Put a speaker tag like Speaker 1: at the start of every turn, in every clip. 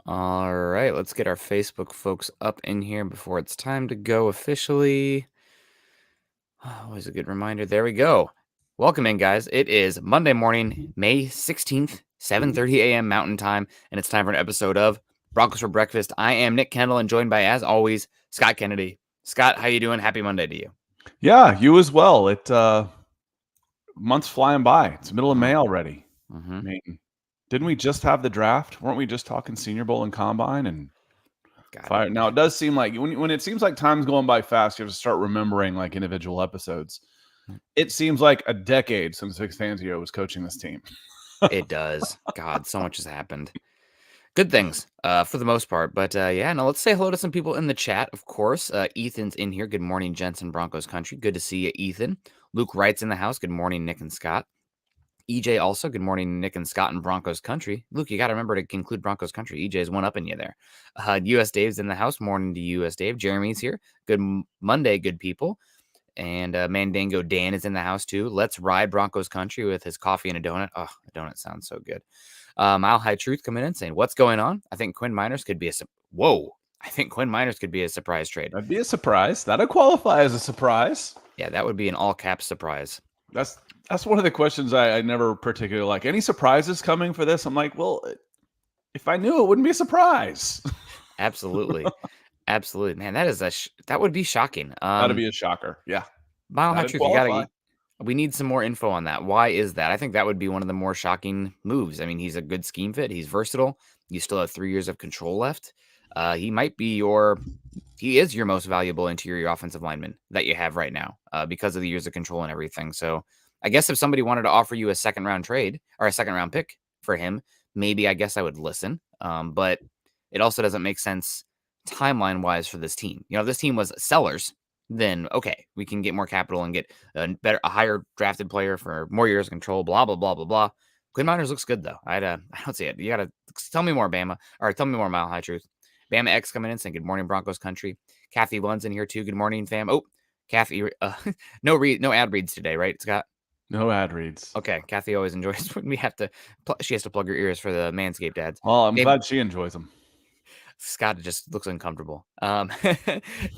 Speaker 1: All right, let's get our Facebook folks up in here before it's time to go officially. Always a good reminder. There we go. Welcome in, guys. It is Monday morning, May 16th, 7:30 a.m. Mountain Time, and it's time for an episode of Broncos for Breakfast. I am Nick Kendell, and joined by, as always, Scott Kennedy. Scott, how you doing? Happy Monday to you.
Speaker 2: Yeah, you as well. Month's flying by. It's middle of May already.
Speaker 1: Mm-hmm.
Speaker 2: I mean, didn't we just have the draft? Weren't we just talking Senior Bowl and Combine and fire? Now it does seem like when it seems like time's going by fast, you have to start remembering like individual episodes. It seems like a decade since Vic Fangio was coaching this team.
Speaker 1: It does. God, so much has happened. Good things for the most part. But let's say hello to some people in the chat, of course. Ethan's in here. Good morning, gents in Broncos country. Good to see you, Ethan. Luke Wright's in the house. Good morning, Nick and Scott. EJ also. Good morning, Nick and Scott in Broncos country. Luke, you got to remember to include Broncos country. EJ's one up in you there. US Dave's in the house. Morning to US Dave. Jeremy's here. Good Monday, good people. And Mandango Dan is in the house too. Let's ride Broncos country with his coffee and a donut. Oh, a donut sounds so good. Mile High Truth coming in saying, what's going on? I think Quinn Miners could be a surprise trade.
Speaker 2: That'd be a surprise. That'd qualify as a surprise.
Speaker 1: Yeah, that would be an all caps surprise.
Speaker 2: That's one of the questions I never particularly like. Any surprises coming for this? I'm like, well, if I knew, it wouldn't be a surprise.
Speaker 1: Absolutely. Absolutely. Man, that would be shocking.
Speaker 2: That'd be a shocker. Yeah.
Speaker 1: Mile High Truth, we need some more info on that. Why is that? I think that would be one of the more shocking moves. I mean, he's a good scheme fit. He's versatile. You still have 3 years of control left. He is your most valuable interior offensive lineman that you have right now because of the years of control and everything. So I guess if somebody wanted to offer you a second round trade or a second round pick for him, maybe I guess I would listen. But it also doesn't make sense timeline wise for this team. If this team was sellers, then okay, we can get more capital and get a higher drafted player for more years of control, blah, blah, blah, blah, blah. Quinn Miners looks good, though. I don't see it. You got to tell me more, Bama. Or tell me more, Mile High Truth. Bama X coming in saying, good morning, Broncos country. Kathy Lund's in here, too. Good morning, fam. Oh, Kathy, no ad reads today, right, Scott?
Speaker 2: No ad reads.
Speaker 1: Okay, Kathy always enjoys when she has to plug her ears for the Manscaped ads.
Speaker 2: Well, I'm glad she enjoys them.
Speaker 1: Scott just looks uncomfortable.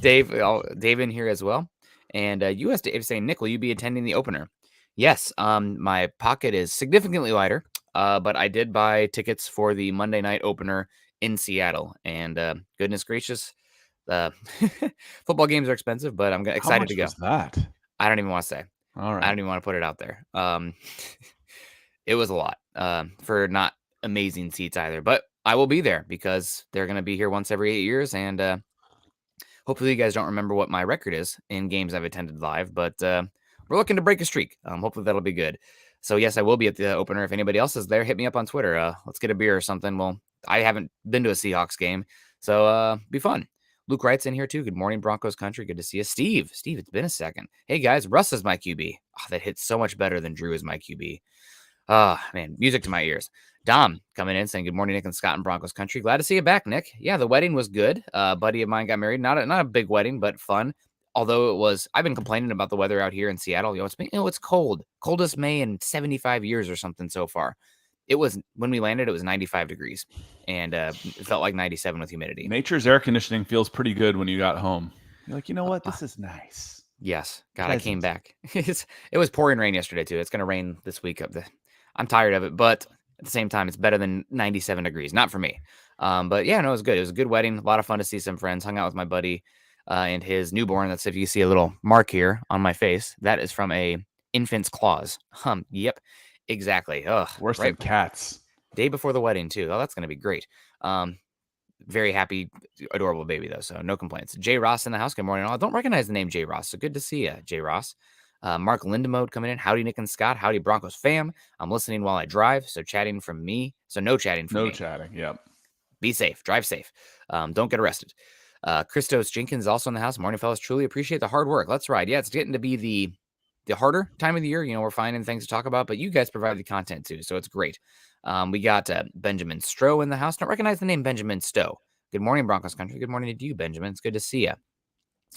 Speaker 1: Dave in here as well. And US Dave saying, Nick, will you be attending the opener? Yes. My pocket is significantly lighter, but I did buy tickets for the Monday night opener in Seattle. And goodness gracious, football games are expensive, but I'm excited to go.
Speaker 2: How much was that?
Speaker 1: I don't even want to say.
Speaker 2: All right.
Speaker 1: I don't even want to put it out there. It was a lot for not amazing seats either, but I will be there because they're going to be here once every 8 years. And hopefully you guys don't remember what my record is in games I've attended live, but we're looking to break a streak. Hopefully that'll be good. So yes, I will be at the opener. If anybody else is there, hit me up on Twitter. Let's get a beer or something. Well, I haven't been to a Seahawks game, so be fun. Luke Wright's in here too. Good morning, Broncos country. Good to see you. Steve, it's been a second. Hey guys, Russ is my QB. Oh, that hits so much better than Drew is my QB. Man, music to my ears. Dom coming in saying, good morning, Nick and Scott in Broncos country. Glad to see you back, Nick. Yeah, the wedding was good. Buddy of mine got married. Not a big wedding, but fun. Although I've been complaining about the weather out here in Seattle. It's cold. Coldest May in 75 years or something so far. When we landed, it was 95 degrees. And it felt like 97 with humidity.
Speaker 2: Nature's air conditioning feels pretty good when you got home. You're like, you know what? This is nice.
Speaker 1: Yes. God, I came back. It was pouring rain yesterday, too. It's going to rain this week. I'm tired of it, but at the same time, it's better than 97 degrees. Not for me. But yeah, no, it was good. It was a good wedding. A lot of fun to see some friends. Hung out with my buddy and his newborn. That's if you see a little mark here on my face. That is from a infant's claws. Yep, exactly. Ugh,
Speaker 2: worse than cats.
Speaker 1: Day before the wedding, too. Oh, that's going to be great. Very happy, adorable baby, though, so no complaints. Jay Ross in the house. Good morning. I don't recognize the name Jay Ross, so good to see you, Jay Ross. Mark Lindemode coming in. Howdy, Nick and Scott. Howdy, Broncos fam. I'm listening while I drive, so chatting from me. So no chatting from me.
Speaker 2: No chatting, yep.
Speaker 1: Be safe. Drive safe. Don't get arrested. Christos Jenkins also in the house. Morning, fellas. Truly appreciate the hard work. Let's ride. Yeah, it's getting to be the harder time of the year. We're finding things to talk about, but you guys provide the content, too, so it's great. We got Benjamin Stroh in the house. Don't recognize the name Benjamin Stowe. Good morning, Broncos country. Good morning to you, Benjamin. It's good to see you.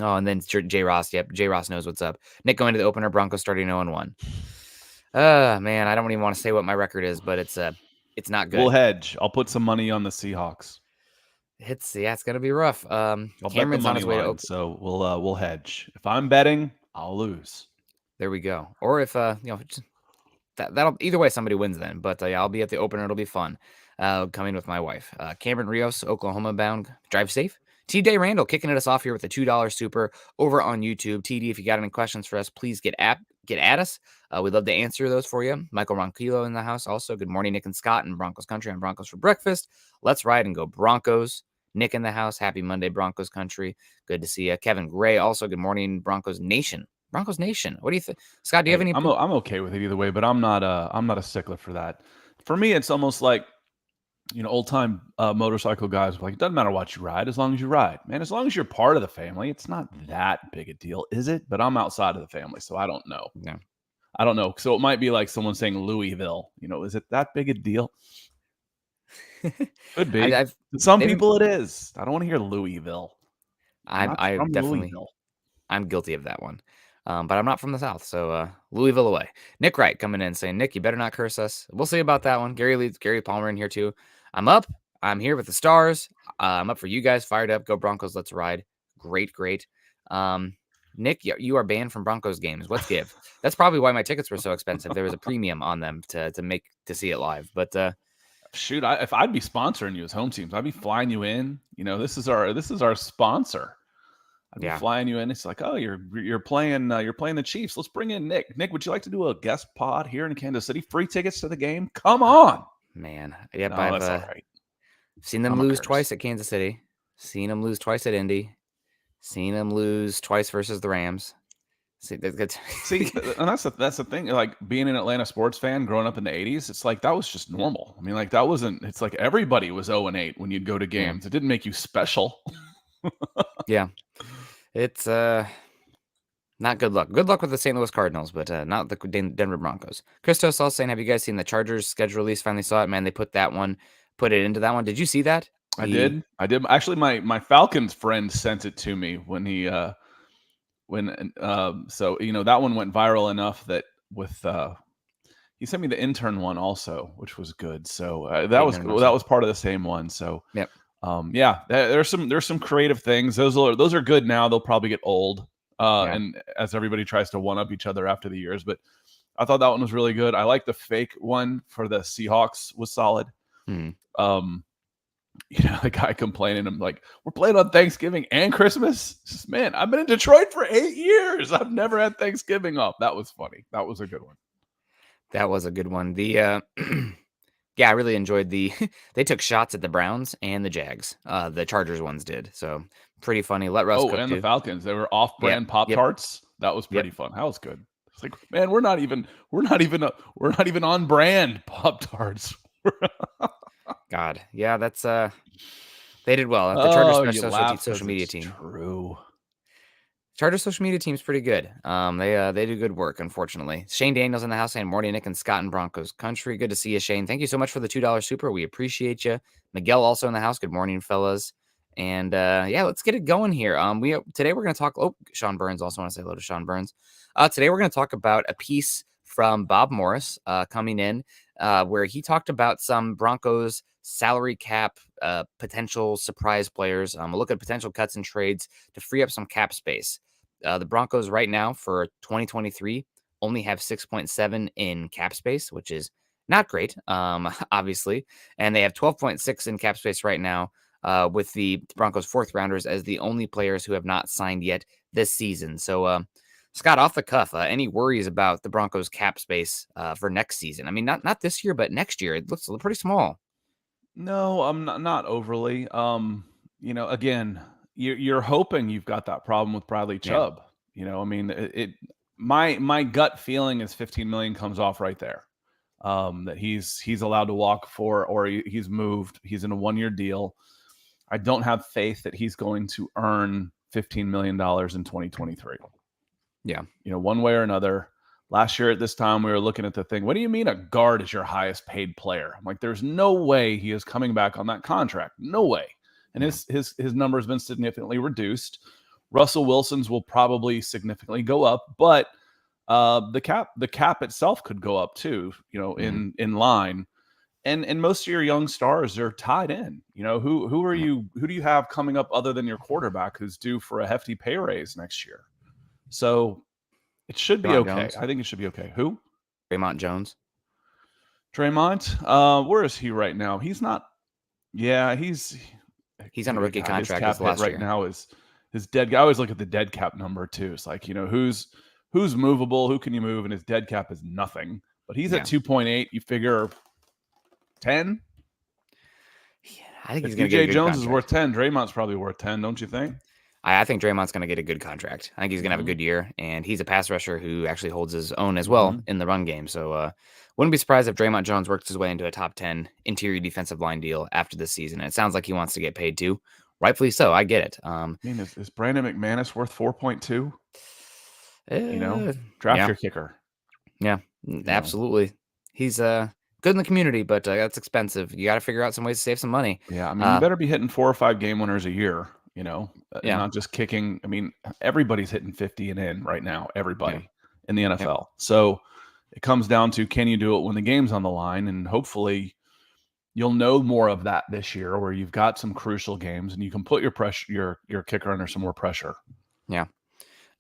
Speaker 1: Oh, and then J. Ross. Yep, J. Ross knows what's up. Nick going to the opener. Broncos starting 0-1. Man, I don't even want to say what my record is, but it's not good.
Speaker 2: We'll hedge. I'll put some money on the Seahawks.
Speaker 1: it's gonna be rough.
Speaker 2: I'll bet the
Speaker 1: Cameron's on his way to
Speaker 2: line, so we'll hedge. If I'm betting, I'll lose.
Speaker 1: There we go. Or if that'll either way somebody wins then. But yeah, I'll be at the opener. It'll be fun. Coming with my wife. Cameron Rios, Oklahoma bound. Drive safe. TJ Randall kicking us off here with a $2 super over on YouTube. TD, if you got any questions for us, please get at us. We'd love to answer those for you. Michael Ronquillo in the house also. Good morning, Nick and Scott in Broncos country on Broncos for breakfast. Let's ride and go Broncos. Nick in the house. Happy Monday, Broncos country. Good to see you. Kevin Gray also. Good morning, Broncos Nation. Broncos Nation. What do you think, Scott? Do you have any?
Speaker 2: I'm okay with it either way, but I'm not a stickler for that. For me, it's almost like, old time motorcycle guys like, it doesn't matter what you ride as long as you ride, man. As long as you're part of the family, it's not that big a deal, is it? But I'm outside of the family, so I don't know.
Speaker 1: No,
Speaker 2: I don't know. So it might be like someone saying Louisville. Is it that big a deal? Could be. To some people, it is. I don't want to hear Louisville.
Speaker 1: I'm definitely. Louisville. I'm guilty of that one. But I'm not from the South, so Louisville away. Nick Wright coming in saying, Nick, you better not curse us. We'll see about that one. Gary Palmer in here too. I'm up. I'm here with the Stars. I'm up for you guys. Fired up. Go Broncos. Let's ride. Great. Nick, you are banned from Broncos games. Let's give. That's probably why my tickets were so expensive. There was a premium on them to see it live. But
Speaker 2: shoot, if I'd be sponsoring you as home teams, I'd be flying you in. This is our sponsor. I'd be flying you in. It's like, oh, you're playing the Chiefs. Let's bring in Nick. Nick, would you like to do a guest pod here in Kansas City? Free tickets to the game? Come on,
Speaker 1: man. Yep,
Speaker 2: no, that's all right.
Speaker 1: Seen them lose twice at Kansas City. Seen them lose twice at Indy. Seen them lose twice versus the Rams. See, and
Speaker 2: that's the thing. Like being an Atlanta sports fan, growing up in the '80s, it's like that was just normal. I mean, like that wasn't. It's like everybody was 0-8 when you'd go to games. Yeah. It didn't make you special.
Speaker 1: Yeah. It's not good luck. Good luck with the St. Louis Cardinals, but not the Denver Broncos. Christos also saying, have you guys seen the Chargers schedule release? Finally saw it, man. They put it into that one. Did you see that?
Speaker 2: I did. Actually, my Falcons friend sent it to me when he so that one went viral enough that with he sent me the intern one also, which was good. So that was part of the same one. So
Speaker 1: yep.
Speaker 2: There's some creative things. Those are good now. They'll probably get old, and as everybody tries to one up each other after the years. But I thought that one was really good. I like the fake one for the Seahawks was solid. The guy complaining, I'm like, we're playing on Thanksgiving and Christmas. Just, man, I've been in Detroit for 8 years. I've never had Thanksgiving off. That was funny. That was a good one.
Speaker 1: That was a good one. The yeah, I really enjoyed they took shots at the Browns and the Jags. The Chargers ones did. So pretty funny. Let Russ cook
Speaker 2: and
Speaker 1: too.
Speaker 2: The Falcons. They were off-brand Pop-Tarts. Yep. That was pretty fun. That was good. It's like, man, we're not even on brand Pop-Tarts.
Speaker 1: God. Yeah, that's they did well. The Chargers social media team.
Speaker 2: True.
Speaker 1: Charter social media team's pretty good. They do good work, unfortunately. Shane Daniels in the house saying, morning, Nick and Scott in Broncos country. Good to see you, Shane. Thank you so much for the $2 super. We appreciate you. Miguel also in the house. Good morning, fellas. And let's get it going here. Today we're going to talk. Oh, Sean Burns also want to say hello to Sean Burns. Today we're going to talk about a piece from Bob Morris coming in where he talked about some Broncos salary cap potential surprise players. We'll look at potential cuts and trades to free up some cap space. The Broncos right now for 2023 only have 6.7 in cap space, which is not great, obviously. And they have 12.6 in cap space right now with the Broncos fourth rounders as the only players who have not signed yet this season. So, Scott, off the cuff, any worries about the Broncos cap space for next season? I mean, not this year, but next year. It looks pretty small.
Speaker 2: No, I'm not overly. Again, you're hoping you've got that problem with Bradley Chubb. Yeah. I mean, my gut feeling is 15 million comes off right there. That he's allowed to walk for, or he's moved. He's in a 1-year deal. I don't have faith that he's going to earn $15 million in 2023.
Speaker 1: Yeah.
Speaker 2: One way or another. Last year at this time, we were looking at the thing. What do you mean a guard is your highest paid player? I'm like, there's no way he is coming back on that contract. No way. And his number has been significantly reduced. Russell Wilson's will probably significantly go up, but the cap itself could go up too, in line. And most of your young stars are tied in. Who do you have coming up other than your quarterback who's due for a hefty pay raise next year? So it should be okay.
Speaker 1: Jones.
Speaker 2: I think it should be okay. Who?
Speaker 1: Draymond Jones.
Speaker 2: Draymond? Where is he right now? He's not. Yeah, he's
Speaker 1: on a rookie contract
Speaker 2: his cap hit right now is his dead. I always look at the dead cap number too. It's like, who's movable, who can you move, and his dead cap is nothing. But he's at 2.8. You figure 10.
Speaker 1: Yeah, I think
Speaker 2: he's going to get. DJ Jones is worth 10. Draymond's probably worth 10, don't you think?
Speaker 1: I think Draymond's going to get a good contract. I think he's going to have a good year, and he's a pass rusher who actually holds his own as well in the run game. So wouldn't be surprised if Draymond Jones works his way into a top 10 interior defensive line deal after this season. And it sounds like he wants to get paid too. Rightfully so. I get it.
Speaker 2: Is Brandon McManus worth 4.2? Draft your kicker.
Speaker 1: Yeah, absolutely. He's good in the community, but that's expensive. You got to figure out some ways to save some money.
Speaker 2: Yeah, you better be hitting 4 or 5 game winners a year. Not just kicking. Everybody's hitting 50 and in right now. Everybody in the NFL. Yeah. So it comes down to, can you do it when the game's on the line? And hopefully you'll know more of that this year, where you've got some crucial games and you can put your kicker under some more pressure.
Speaker 1: Yeah.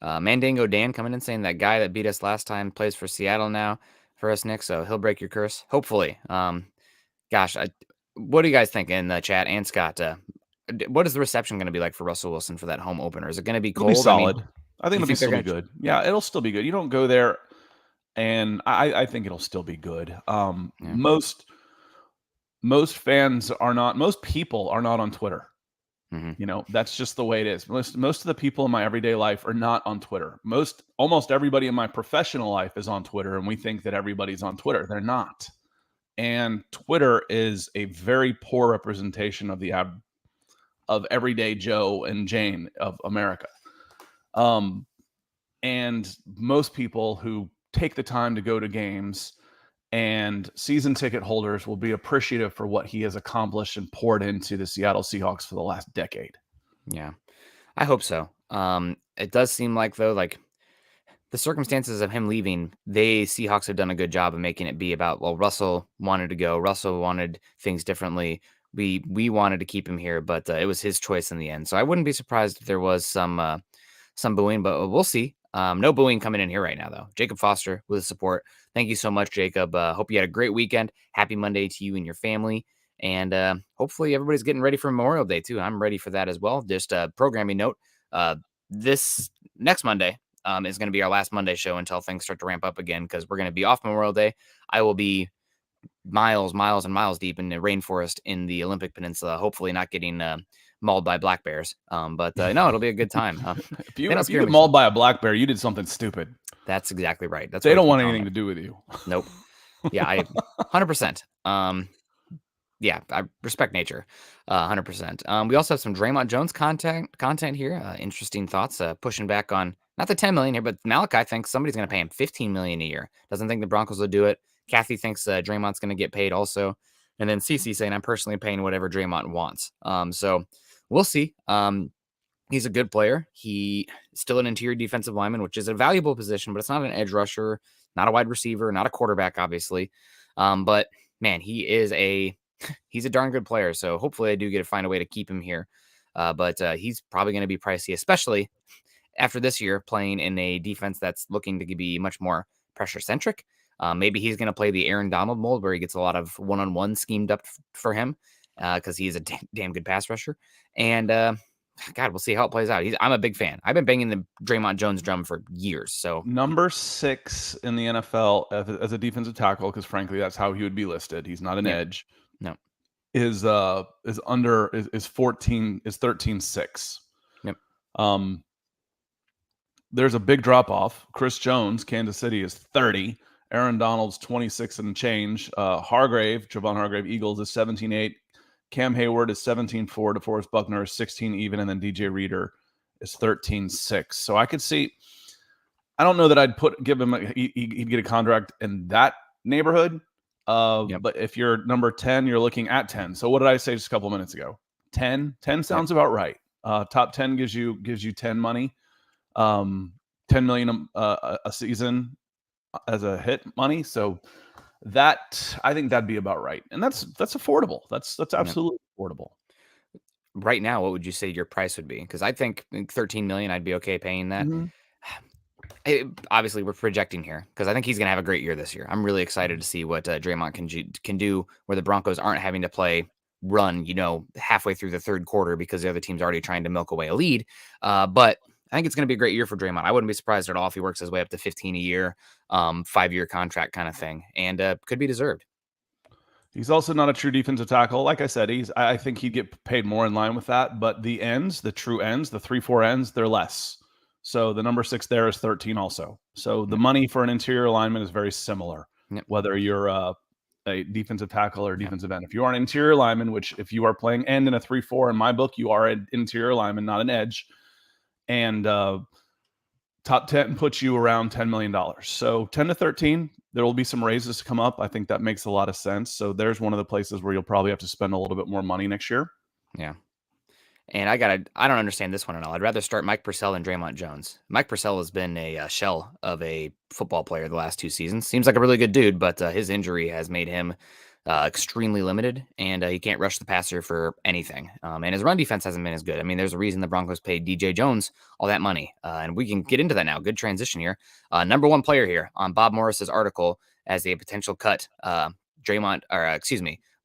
Speaker 1: Mandango Dan coming in saying that guy that beat us last time plays for Seattle now for us, Nick. So he'll break your curse. Hopefully. What do you guys think in the chat? And Scott, what is the reception going to be like for Russell Wilson for that home opener? Is it going to be cold?
Speaker 2: It'll be solid. I think it'll still be good. Yeah, it'll still be good. You don't go there, and I think it'll still be good. Most fans are not. Most people are not on Twitter. That's just the way it is. Most of the people in my everyday life are not on Twitter. Almost everybody in my professional life is on Twitter, and we think that everybody's on Twitter. They're not. And Twitter is a very poor representation of everyday Joe and Jane of America. And most people who take the time to go to games and season ticket holders will be appreciative for what he has accomplished and poured into the Seattle Seahawks for the last decade.
Speaker 1: Yeah, I hope so. It does seem like, though, like the circumstances of him leaving, Seahawks have done a good job of making it be about, well, Russell wanted to go. Russell wanted things differently. We wanted to keep him here, but it was his choice in the end. So I wouldn't be surprised if there was some booing, but we'll see. No booing coming in here right now, though. Jacob Foster with the support. Thank you so much, Jacob. Hope you had a great weekend. Happy Monday to you and your family. And hopefully everybody's getting ready for Memorial Day, too. I'm ready for that as well. Just a programming note. This next Monday is going to be our last Monday show until things start to ramp up again, because we're going to be off Memorial Day. I will be miles and miles deep in the rainforest in the Olympic Peninsula, hopefully not getting mauled by black bears. But no, it'll be a good time.
Speaker 2: If you get mauled by a black bear, you did something stupid.
Speaker 1: That's exactly right.
Speaker 2: They don't want anything to do with you.
Speaker 1: Nope. Yeah, 100%. Yeah, I respect nature, 100%. We also have some Draymond Jones content here. Interesting thoughts, pushing back on not the $10 million here, but Malik, I think somebody's going to pay him $15 million a year. Doesn't think the Broncos will do it. Kathy thinks Draymond's going to get paid also. And then CC saying, I'm personally paying whatever Draymond wants. So we'll see. He's a good player. He's still an interior defensive lineman, which is a valuable position, but it's not an edge rusher, not a wide receiver, not a quarterback, obviously. But man, he's a darn good player. So hopefully I do get to find a way to keep him here. But he's probably going to be pricey, especially after this year playing in a defense that's looking to be much more pressure centric. Maybe he's going to play the Aaron Donald mold, where he gets a lot of one-on-one schemed up for him because he's a damn good pass rusher. And God, we'll see how it plays out. I'm a big fan. I've been banging the Draymond Jones drum for years. So
Speaker 2: number 6 in the NFL as a defensive tackle, because frankly, that's how he would be listed. He's not an edge.
Speaker 1: No,
Speaker 2: is 13.6.
Speaker 1: Yep.
Speaker 2: There's a big drop off. Chris Jones, Kansas City, is 30. Aaron Donald's 26 and change. Javon Hargrave, Eagles, is 17.8. Cam Hayward is 17.4. DeForest Buckner is 16 even, and then DJ Reader is 13.6. So I could see. I don't know that I'd give him. He'd get a contract in that neighborhood. But if you're number 10, you're looking at 10. So what did I say just a couple minutes ago? 10. 10 sounds about right. Top 10 gives you 10 money. 10 million a season as a hit money. So I think that'd be about right, and that's affordable. That's absolutely affordable.
Speaker 1: Right now, what would you say your price would be? Because I think $13 million, I'd be okay paying that. Obviously, we're projecting here because I think he's going to have a great year this year. I'm really excited to see what Draymond can do, where the Broncos aren't having to run, halfway through the third quarter because the other team's already trying to milk away a lead. But I think it's going to be a great year for Draymond. I wouldn't be surprised at all if he works his way up to 15 a year, 5-year contract kind of thing, and could be deserved.
Speaker 2: He's also not a true defensive tackle. Like I said, I think he'd get paid more in line with that. But the ends, the true ends, the 3-4 ends, they're less. So the number 6 there is 13 also. So the money for an interior lineman is very similar, whether you're a defensive tackle or defensive end. If you are an interior lineman, which if you are playing end in a 3-4, in my book, you are an interior lineman, not an edge. And top 10 puts you around $10 million. So 10 to 13, there will be some raises to come up. I think that makes a lot of sense. So there's one of the places where you'll probably have to spend a little bit more money next year.
Speaker 1: Yeah. And I don't understand this one at all. I'd rather start Mike Purcell than Draymond Jones. Mike Purcell has been a shell of a football player the last 2 seasons. Seems like a really good dude, but his injury has made him extremely limited, and he can't rush the passer for anything. And his run defense hasn't been as good. I mean, there's a reason the Broncos paid DJ Jones all that money, and we can get into that now. Good transition here. Number 1 player here on Bob Morris's article as a potential cut.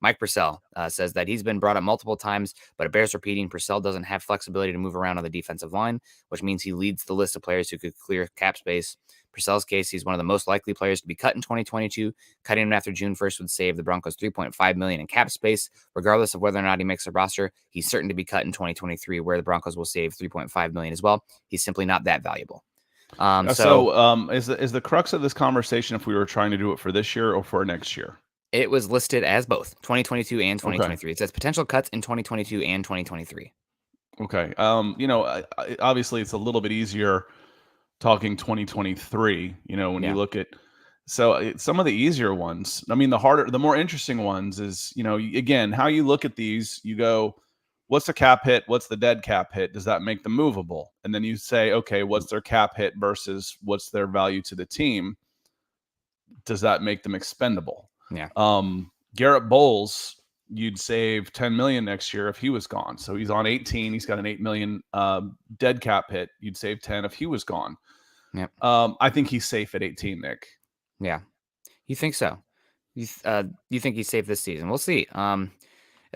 Speaker 1: Mike Purcell says that he's been brought up multiple times, but it bears repeating. Purcell doesn't have flexibility to move around on the defensive line, which means he leads the list of players who could clear cap space. Purcell's case, he's one of the most likely players to be cut in 2022. Cutting him after June 1st would save the Broncos $3.5 million in cap space. Regardless of whether or not he makes a roster, he's certain to be cut in 2023, where the Broncos will save $3.5 million as well. He's simply not that valuable.
Speaker 2: Is the crux of this conversation if we were trying to do it for this year or for next year?
Speaker 1: It was listed as both 2022 and 2023. Okay. It says potential cuts in 2022 and 2023.
Speaker 2: Okay. Obviously it's a little bit easier talking 2023, when you look at, some of the easier ones, I mean, the more interesting ones is, again, how you look at these, you go, what's the cap hit? What's the dead cap hit? Does that make them movable? And then you say, okay, what's their cap hit versus what's their value to the team? Does that make them expendable?
Speaker 1: Yeah.
Speaker 2: Garrett Bowles, you'd save $10 million next year if he was gone. So he's on 18. He's got an $8 million dead cap hit. You'd save 10 if he was gone.
Speaker 1: Yeah.
Speaker 2: I think he's safe at 18, Nick.
Speaker 1: Yeah. You think so? You think he's safe this season? We'll see. For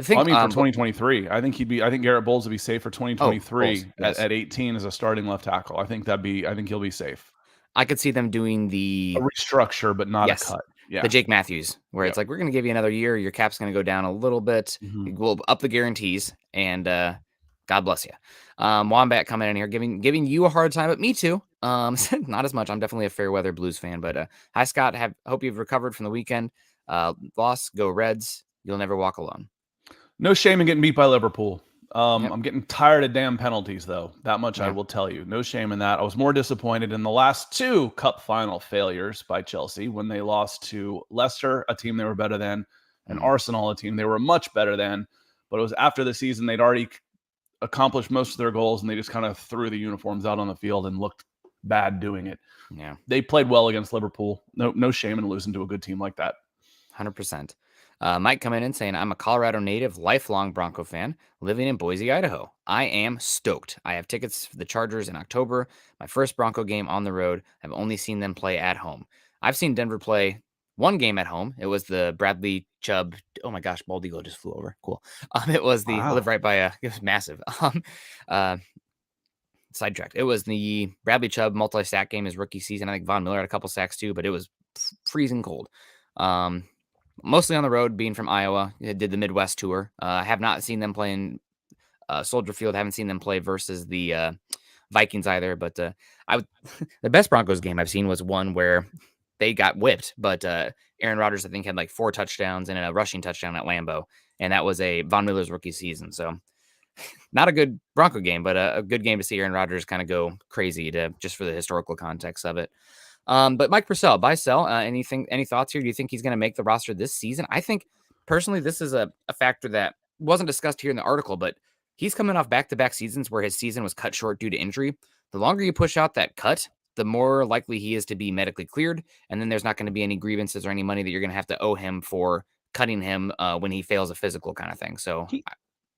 Speaker 2: 2023, I think Garrett Bowles would be safe for 2023 at 18 as a starting left tackle. I think he'll be safe.
Speaker 1: I could see them doing a
Speaker 2: restructure, but not a cut. Yeah.
Speaker 1: The Jake Matthews, where it's like, we're going to give you another year. Your cap's going to go down a little bit. We'll up the guarantees, and God bless you. Wombat coming in here, giving you a hard time, but me too. Not as much. I'm definitely a fair weather Blues fan, but hi, Scott. Hope you've recovered from the weekend. Loss, go Reds. You'll never walk alone.
Speaker 2: No shame in getting beat by Liverpool. I'm getting tired of damn penalties, though. That much I will tell you. No shame in that. I was more disappointed in the last 2 cup final failures by Chelsea when they lost to Leicester, a team they were better than, and Arsenal, a team they were much better than. But it was after the season they'd already accomplished most of their goals, and they just kind of threw the uniforms out on the field and looked bad doing it.
Speaker 1: Yeah,
Speaker 2: they played well against Liverpool. No shame in losing to a good team like that.
Speaker 1: 100%. Mike coming in saying, I'm a Colorado native, lifelong Bronco fan, living in Boise, Idaho. I am stoked. I have tickets for the Chargers in October. My first Bronco game on the road. I've only seen them play at home. I've seen Denver play one game at home. It was the Bradley Chubb. Oh my gosh, bald eagle just flew over. Cool. It was I live right by it was massive. Sidetracked. It was the Bradley Chubb multi-sack game his rookie season. I think Von Miller had a couple sacks too, but it was freezing cold. Mostly on the road, being from Iowa. Did the Midwest tour. I have not seen them play in Soldier Field. Haven't seen them play versus the Vikings either. But the best Broncos game I've seen was one where they got whipped. But Aaron Rodgers, I think, had like 4 touchdowns and a rushing touchdown at Lambeau. And that was a Von Miller's rookie season. So not a good Bronco game, but a good game to see Aaron Rodgers kind of go crazy just for the historical context of it. But Mike Purcell, buy, sell, any thoughts here? Do you think he's going to make the roster this season? I think personally, this is a factor that wasn't discussed here in the article, but he's coming off back-to-back seasons where his season was cut short due to injury. The longer you push out that cut, the more likely he is to be medically cleared. And then there's not going to be any grievances or any money that you're going to have to owe him for cutting him when he fails a physical kind of thing. So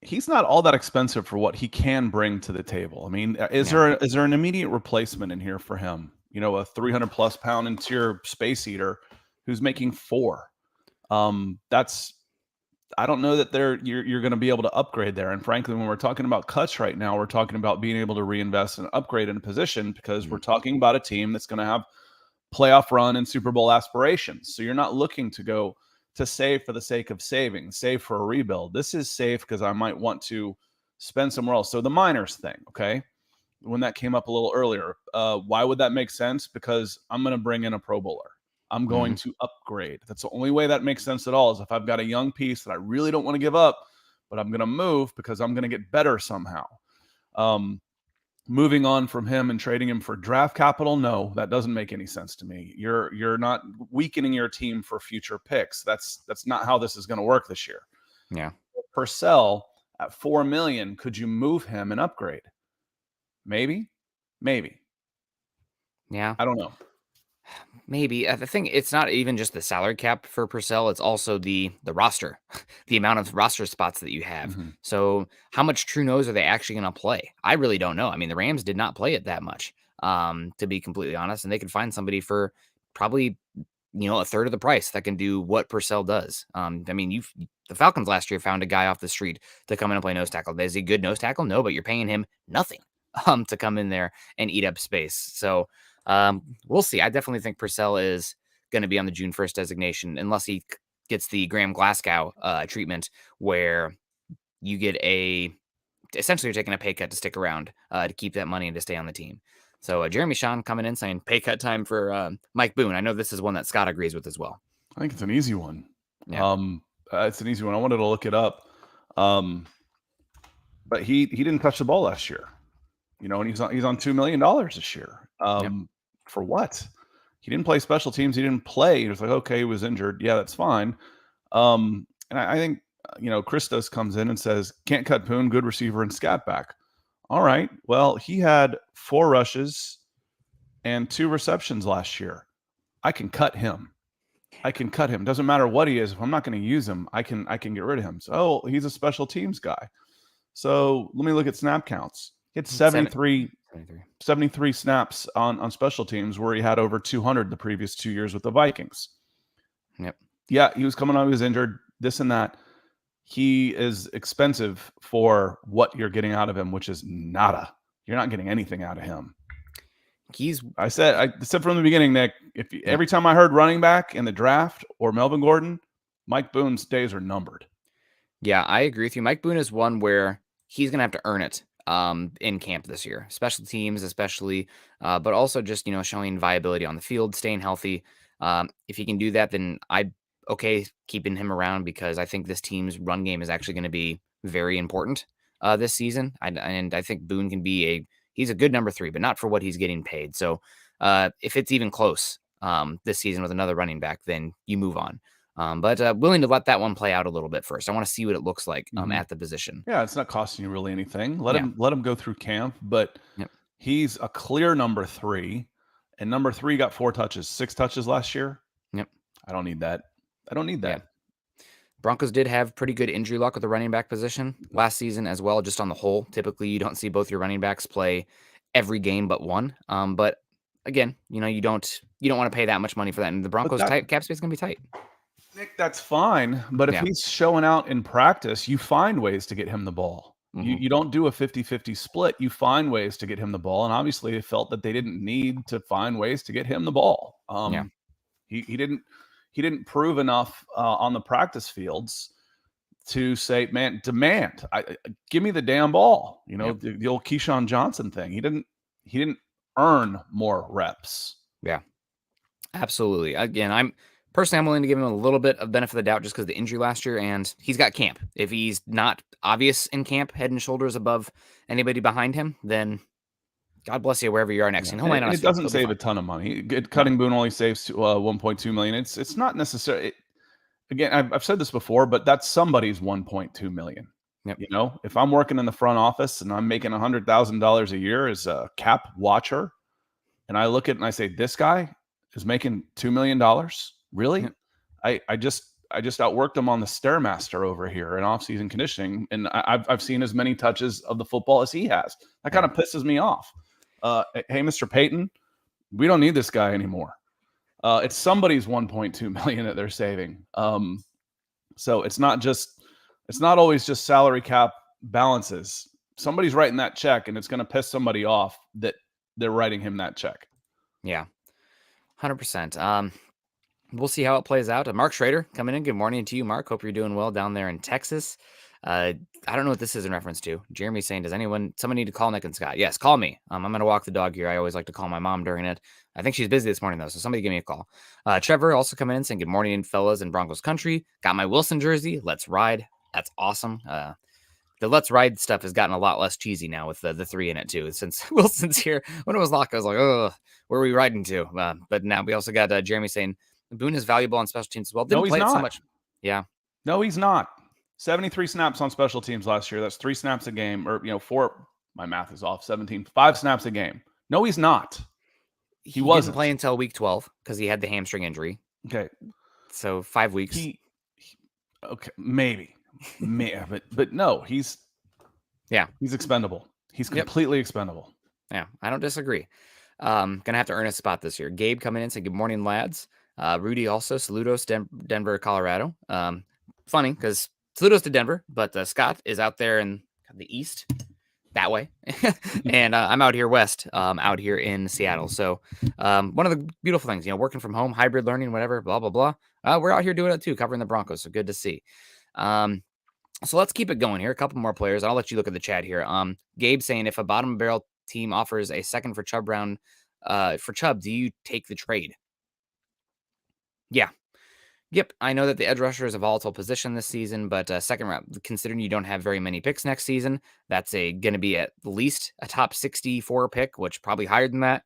Speaker 2: he's not all that expensive for what he can bring to the table. I mean, is there an immediate replacement in here for him? You know, a 300+ pound interior space eater who's making $4. I don't know that you're going to be able to upgrade there. And frankly, when we're talking about cuts right now, we're talking about being able to reinvest and upgrade in a position, because we're talking about a team that's going to have playoff run and Super Bowl aspirations. So you're not looking to go to save for the sake of saving, save for a rebuild. This is safe because I might want to spend somewhere else. So the Miners thing, okay, when that came up a little earlier, why would that make sense? Because I'm going to bring in a Pro Bowler. I'm going to upgrade. That's the only way that makes sense at all, is if I've got a young piece that I really don't want to give up, but I'm going to move because I'm going to get better somehow. Moving on from him and trading him for draft capital, no, that doesn't make any sense to me. You're not weakening your team for future picks. That's not how this is going to work this year.
Speaker 1: Yeah.
Speaker 2: Purcell at $4 million, could you move him and upgrade? Maybe.
Speaker 1: Yeah.
Speaker 2: I don't know.
Speaker 1: Maybe. I think it's not even just the salary cap for Purcell. It's also the roster, the amount of roster spots that you have. So how much true nose are they actually going to play? I really don't know. I mean, the Rams did not play it that much, to be completely honest, and they could find somebody for probably, a third of the price that can do what Purcell does. I mean, the Falcons last year found a guy off the street to come in and play nose tackle. Is he a good nose tackle? No, but you're paying him nothing to come in there and eat up space. So we'll see. I definitely think Purcell is going to be on the June 1st designation, unless he gets the Graham Glasgow treatment, where you get essentially you're taking a pay cut to stick around to keep that money and to stay on the team. So Jeremy Shawn coming in saying pay cut time for Mike Boone. I know this is one that Scott agrees with as well.
Speaker 2: I think it's an easy one.
Speaker 1: Yeah.
Speaker 2: It's an easy one. I wanted to look it up. But he didn't touch the ball last year. And he's on $2 million this year. For what? He didn't play special teams. He didn't play. He was like, okay, he was injured. Yeah, that's fine. And I think, Christos comes in and says, can't cut Boone, good receiver and scat back. All right. Well, he had 4 rushes and 2 receptions last year. I can cut him. Doesn't matter what he is. If I'm not going to use him, I can get rid of him. So he's a special teams guy. So let me look at snap counts. It's 73 snaps on special teams, where he had over 200 the previous 2 years with the Vikings.
Speaker 1: Yep.
Speaker 2: Yeah, he was coming on. He was injured, this and that. He is expensive for what you're getting out of him, which is nada. You're not getting anything out of him. I said from the beginning, Nick, every time I heard running back in the draft or Melvin Gordon, Mike Boone's days are numbered.
Speaker 1: Yeah, I agree with you. Mike Boone is one where he's going to have to earn it in camp this year, special teams especially, but also just, showing viability on the field, staying healthy. If he can do that, then I'm okay keeping him around, because I think this team's run game is actually going to be very important this season. And I think Boone can be he's a good number 3, but not for what he's getting paid. So if it's even close this season with another running back, then you move on. But willing to let that one play out a little bit first. I want to see what it looks like at the position.
Speaker 2: Yeah, it's not costing you really anything. Let him go through camp, but he's a clear number 3, and number 3 got 4 touches, 6 touches last year.
Speaker 1: Yep.
Speaker 2: I don't need that. Yeah.
Speaker 1: Broncos did have pretty good injury luck with the running back position last season as well, just on the whole. Typically, you don't see both your running backs play every game but one. But again, you don't want to pay that much money for that. And the Broncos cap space is going to be tight.
Speaker 2: Nick, that's fine. But if he's showing out in practice, you find ways to get him the ball. You don't do a 50-50 split. You find ways to get him the ball. And obviously they felt that they didn't need to find ways to get him the ball. He didn't prove enough on the practice fields to say, man, demand. Give me the damn ball. The old Keyshawn Johnson thing. He didn't earn more reps.
Speaker 1: Yeah, absolutely. Again, I'm willing to give him a little bit of benefit of the doubt just because of the injury last year, and he's got camp. If he's not obvious in camp, head and shoulders above anybody behind him, then God bless you wherever you are next.
Speaker 2: Yeah. It doesn't save a ton of money. Cutting Boone only saves $1.2 million. It's not necessary. Again, I've said this before, but that's somebody's $1.2 million.
Speaker 1: Yep.
Speaker 2: If I'm working in the front office and I'm making $100,000 a year as a cap watcher, and I look at it and I say, this guy is making $2 million. Really?
Speaker 1: Yeah.
Speaker 2: I just outworked him on the Stairmaster over here in off-season conditioning, and I've seen as many touches of the football as he has. That kind of pisses me off. Hey, Mr. Payton, we don't need this guy anymore. It's somebody's 1.2 million that they're saving. So it's not always just salary cap balances. Somebody's writing that check, and it's going to piss somebody off that they're writing him that check.
Speaker 1: Yeah, 100%. We'll see how it plays out. Mark Schrader coming in. Good morning to you, Mark. Hope you're doing well down there in Texas. I don't know what this is in reference to. Jeremy's saying, does someone need to call Nick and Scott? Yes, call me. I'm going to walk the dog here. I always like to call my mom during it. I think she's busy this morning, though, so somebody give me a call. Trevor also coming in saying, good morning, fellas in Broncos country. Got my Wilson jersey. Let's ride. That's awesome. The Let's Ride stuff has gotten a lot less cheesy now with the 3 in it, too. Since Wilson's here, when it was locked, I was like, oh, where are we riding to? But now we also got Jeremy saying, Boone is valuable on special teams as well.
Speaker 2: No, he's not.
Speaker 1: So much. Yeah.
Speaker 2: No, he's not. 73 snaps on special teams last year. That's 3 snaps a game, or 4. My math is off. 17, 5 snaps a game. No, he's not. He wasn't
Speaker 1: didn't play until week 12 because he had the hamstring injury.
Speaker 2: Okay,
Speaker 1: so 5 weeks.
Speaker 2: Okay, maybe, but no, he's expendable. He's completely expendable.
Speaker 1: Yeah, I don't disagree. Gonna have to earn a spot this year. Gabe coming in saying, good morning, lads. Rudy also, saludos, Denver, Colorado. Funny because saludos to Denver, but Scott is out there in the east that way. And I'm out here west, out here in Seattle. So one of the beautiful things, working from home, hybrid learning, whatever, blah, blah, blah. We're out here doing it too, covering the Broncos. So good to see. So let's keep it going here. A couple more players. I'll let you look at the chat here. Gabe saying, if a bottom barrel team offers a second for Chubb, do you take the trade? Yeah. Yep. I know that the edge rusher is a volatile position this season, but second round, considering you don't have very many picks next season, that's going to be at least a top 64 pick, which probably higher than that.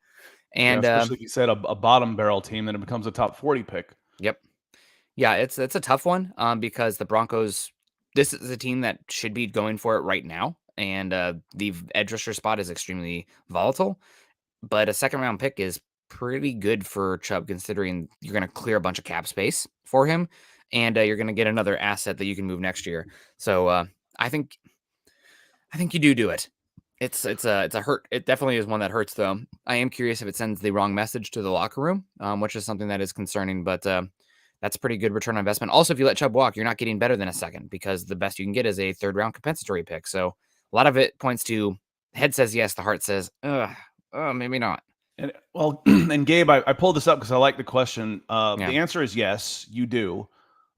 Speaker 1: And
Speaker 2: especially if you said a bottom barrel team, then it becomes a top 40 pick.
Speaker 1: Yep. Yeah, it's a tough one because the Broncos, this is a team that should be going for it right now. And the edge rusher spot is extremely volatile, but a second round pick is pretty good for Chubb, considering you're going to clear a bunch of cap space for him, and you're going to get another asset that you can move next year. So I think you do it. It's a hurt. It definitely is one that hurts, though. I am curious if it sends the wrong message to the locker room, which is something that is concerning. But that's a pretty good return on investment. Also, if you let Chubb walk, you're not getting better than a second, because the best you can get is a third round compensatory pick. So a lot of it points to head says yes, the heart says, maybe not.
Speaker 2: And Gabe, I pulled this up because I like the question. The answer is yes, you do.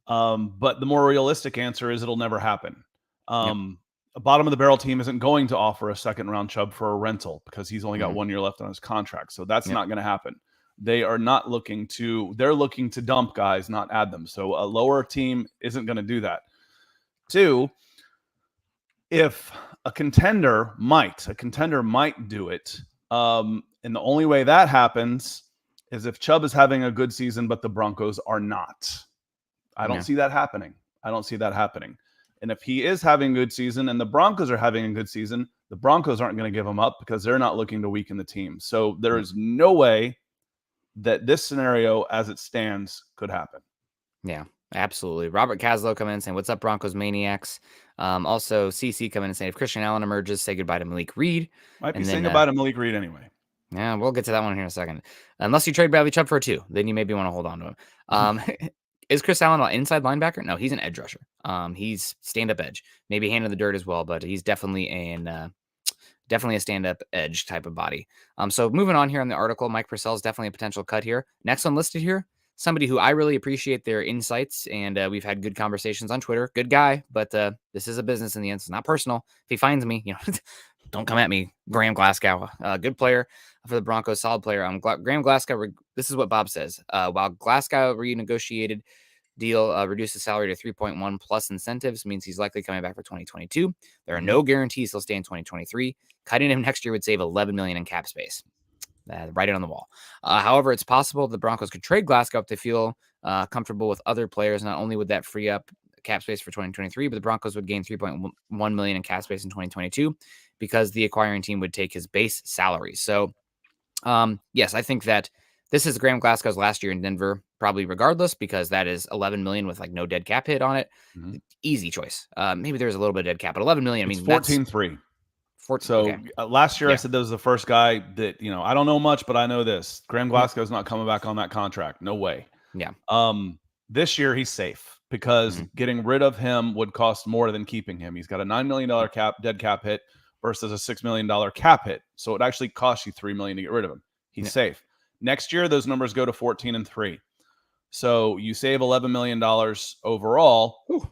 Speaker 2: But the more realistic answer is it'll never happen. A bottom of the barrel team isn't going to offer a second round Chubb for a rental because he's only got 1 year left on his contract. So that's not going to happen. They are not looking to, they're looking to dump guys, not add them. So a lower team isn't going to do that. 2, if a contender might do it. And the only way that happens is if Chubb is having a good season, but the Broncos are not. I don't see that happening. And if he is having a good season and the Broncos are having a good season, the Broncos aren't going to give him up because they're not looking to weaken the team. So there is no way that this scenario as it stands could happen.
Speaker 1: Yeah, absolutely. Robert Caslow coming in saying, what's up, Broncos Maniacs? Also, CC coming in saying, if Christian Allen emerges, say goodbye to Malik Reed.
Speaker 2: Might be saying goodbye to Malik Reed anyway.
Speaker 1: Yeah, we'll get to that one here in a second. Unless you trade Bradley Chubb for 2, then you maybe want to hold on to him. Is Chris Allen an inside linebacker? No, he's an edge rusher. He's stand-up edge. Maybe hand in the dirt as well, but he's definitely a stand-up edge type of body. So moving on here on the article, Mike Purcell is definitely a potential cut here. Next one listed here, somebody who I really appreciate their insights, and we've had good conversations on Twitter. Good guy, but this is a business in the end. It's not personal. If he finds me, don't come at me. Graham Glasgow, good player for the Broncos, solid player. Graham Glasgow, this is what Bob says. While Glasgow renegotiated deal reduces salary to 3.1 plus incentives, means he's likely coming back for 2022. There are no guarantees he'll stay in 2023. Cutting him next year would save $11 million in cap space. Write it on the wall. However, it's possible the Broncos could trade Glasgow if they feel comfortable with other players. Not only would that free up cap space for 2023, but the Broncos would gain 3.1 million in cap space in 2022 because the acquiring team would take his base salary. So Yes, I think that this is Graham Glasgow's last year in Denver, probably regardless, because that is $11 million with like no dead cap hit on it.
Speaker 2: Mm-hmm.
Speaker 1: Easy choice. Maybe there's a little bit of dead cap, but $11 million. I mean,
Speaker 2: it's 14-3.
Speaker 1: 14.
Speaker 2: So
Speaker 1: Okay.
Speaker 2: last year I said there was the first guy that, I don't know much, but I know this. Graham Glasgow's not coming back on that contract. No way.
Speaker 1: Yeah.
Speaker 2: This year he's safe because getting rid of him would cost more than keeping him. He's got a $9 million dead cap hit versus a $6 million cap hit. So it actually costs you $3 million to get rid of him. He's safe. Next year, those numbers go to 14-3. So you save $11 million overall.
Speaker 1: Ooh,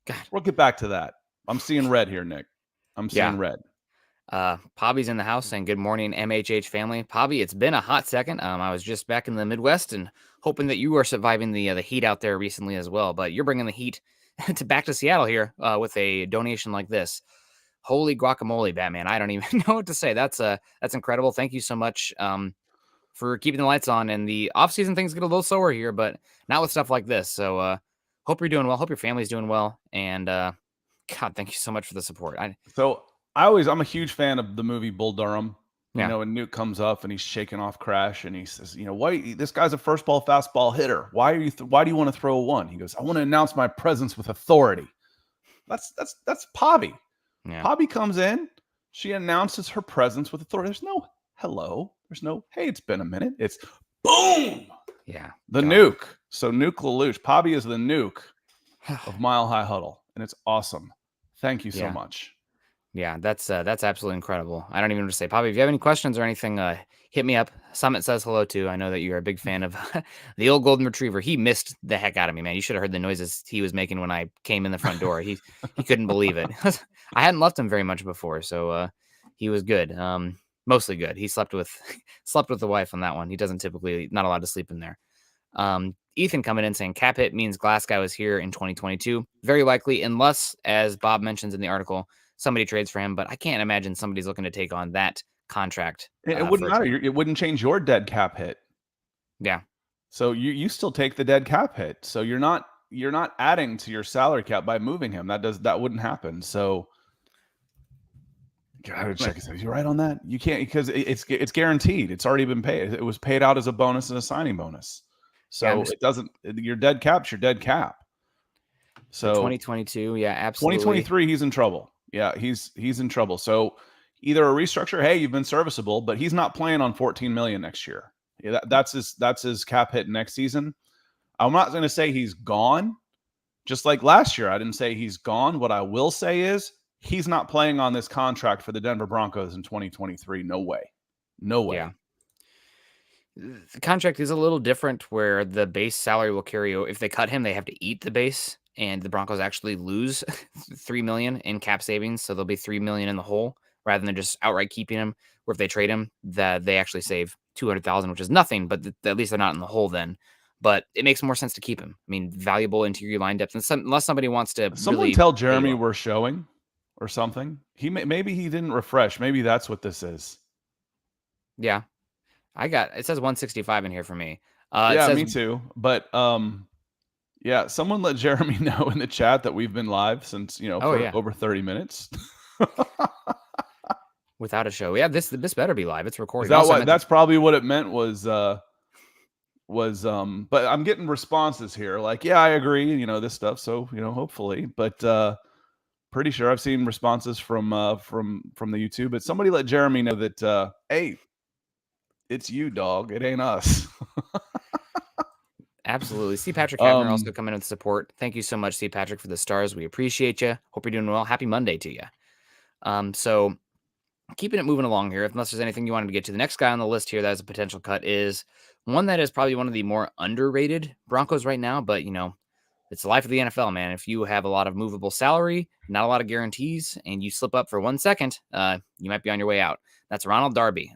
Speaker 1: God.
Speaker 2: We'll get back to that. I'm seeing red here, Nick. I'm seeing red.
Speaker 1: Pobby's in the house saying, good morning, MHH family. Pobby, it's been a hot second. I was just back in the Midwest and hoping that you are surviving the heat out there recently as well. But you're bringing the heat back to Seattle here with a donation like this. Holy guacamole, Batman. I don't even know what to say. That's incredible. Thank you so much for keeping the lights on. And the off-season things get a little slower here, but not with stuff like this. So hope you're doing well. Hope your family's doing well. And God, thank you so much for the support.
Speaker 2: I'm a huge fan of the movie Bull Durham.
Speaker 1: Yeah.
Speaker 2: When Nuke comes up and he's shaking off Crash and he says, why this guy's a first ball fastball hitter. Why do you want to throw a one? He goes, I want to announce my presence with authority. That's Pobby.
Speaker 1: Yeah.
Speaker 2: Pobby comes in. She announces her presence with authority. There's no hello. There's no, hey, it's been a minute. It's boom.
Speaker 1: Yeah.
Speaker 2: The nuke. So Nuke Lelouch. Pobby is the nuke of Mile High Huddle. And it's awesome. Thank you so much.
Speaker 1: Yeah, that's absolutely incredible. I don't even know what to say. Pobby, if you have any questions or anything, hit me up. Summit says hello too. I know that you're a big fan of the old golden retriever. He missed the heck out of me, man. You should have heard the noises he was making when I came in the front door. He couldn't believe it. I hadn't left him very much before, so he was good. Mostly good. He slept with the wife on that one. He doesn't typically, not allowed to sleep in there. Ethan coming in saying cap hit means Glasgow is here in 2022. Very likely, unless, as Bob mentions in the article, somebody trades for him, but I can't imagine somebody's looking to take on that contract.
Speaker 2: It wouldn't matter. It wouldn't change your dead cap hit.
Speaker 1: Yeah.
Speaker 2: So you still take the dead cap hit. So you're not adding to your salary cap by moving him. That wouldn't happen. So I would check. Is you right on that? You can't, because it's guaranteed. It's already been paid. It was paid out as a bonus and a signing bonus. So it doesn't. Your dead cap's your dead cap. So
Speaker 1: 2022, yeah, absolutely.
Speaker 2: 2023, he's in trouble. Yeah, he's in trouble. So either a restructure, hey, you've been serviceable, but he's not playing on $14 million next year. Yeah, that's his cap hit next season. I'm not going to say he's gone. Just like last year, I didn't say he's gone. What I will say is he's not playing on this contract for the Denver Broncos in 2023. No way. No way.
Speaker 1: Yeah. The contract is a little different where the base salary will carry. If they cut him, they have to eat the base. And the Broncos actually lose $3 million in cap savings, so they'll be $3 million in the hole rather than just outright keeping him. Or if they trade him, that they actually save $200,000, which is nothing, but at least they're not in the hole then. But it makes more sense to keep him. I mean, valuable interior line depth, and unless somebody wants to.
Speaker 2: Someone tell Jeremy we're showing or something. Maybe he didn't refresh. Maybe that's what this is.
Speaker 1: Yeah, it says 165 in here for me.
Speaker 2: Yeah, me too. But yeah, someone let Jeremy know in the chat that we've been live since, for over 30 minutes.
Speaker 1: Without a show. Yeah, this better be live. It's recorded.
Speaker 2: That's probably what it meant was but I'm getting responses here like, yeah, I agree, this stuff. So, hopefully, but pretty sure I've seen responses from the YouTube, but somebody let Jeremy know that, hey, it's you, dog. It ain't us.
Speaker 1: Absolutely. C. Patrick Hagner also coming in with support. Thank you so much, C. Patrick, for the stars. We appreciate you. Hope you're doing well. Happy Monday to you. So keeping it moving along here, unless there's anything you wanted to get to, the next guy on the list here that is a potential cut is one that is probably one of the more underrated Broncos right now, but it's the life of the NFL, man. If you have a lot of movable salary, not a lot of guarantees, and you slip up for 1 second, you might be on your way out. That's Ronald Darby.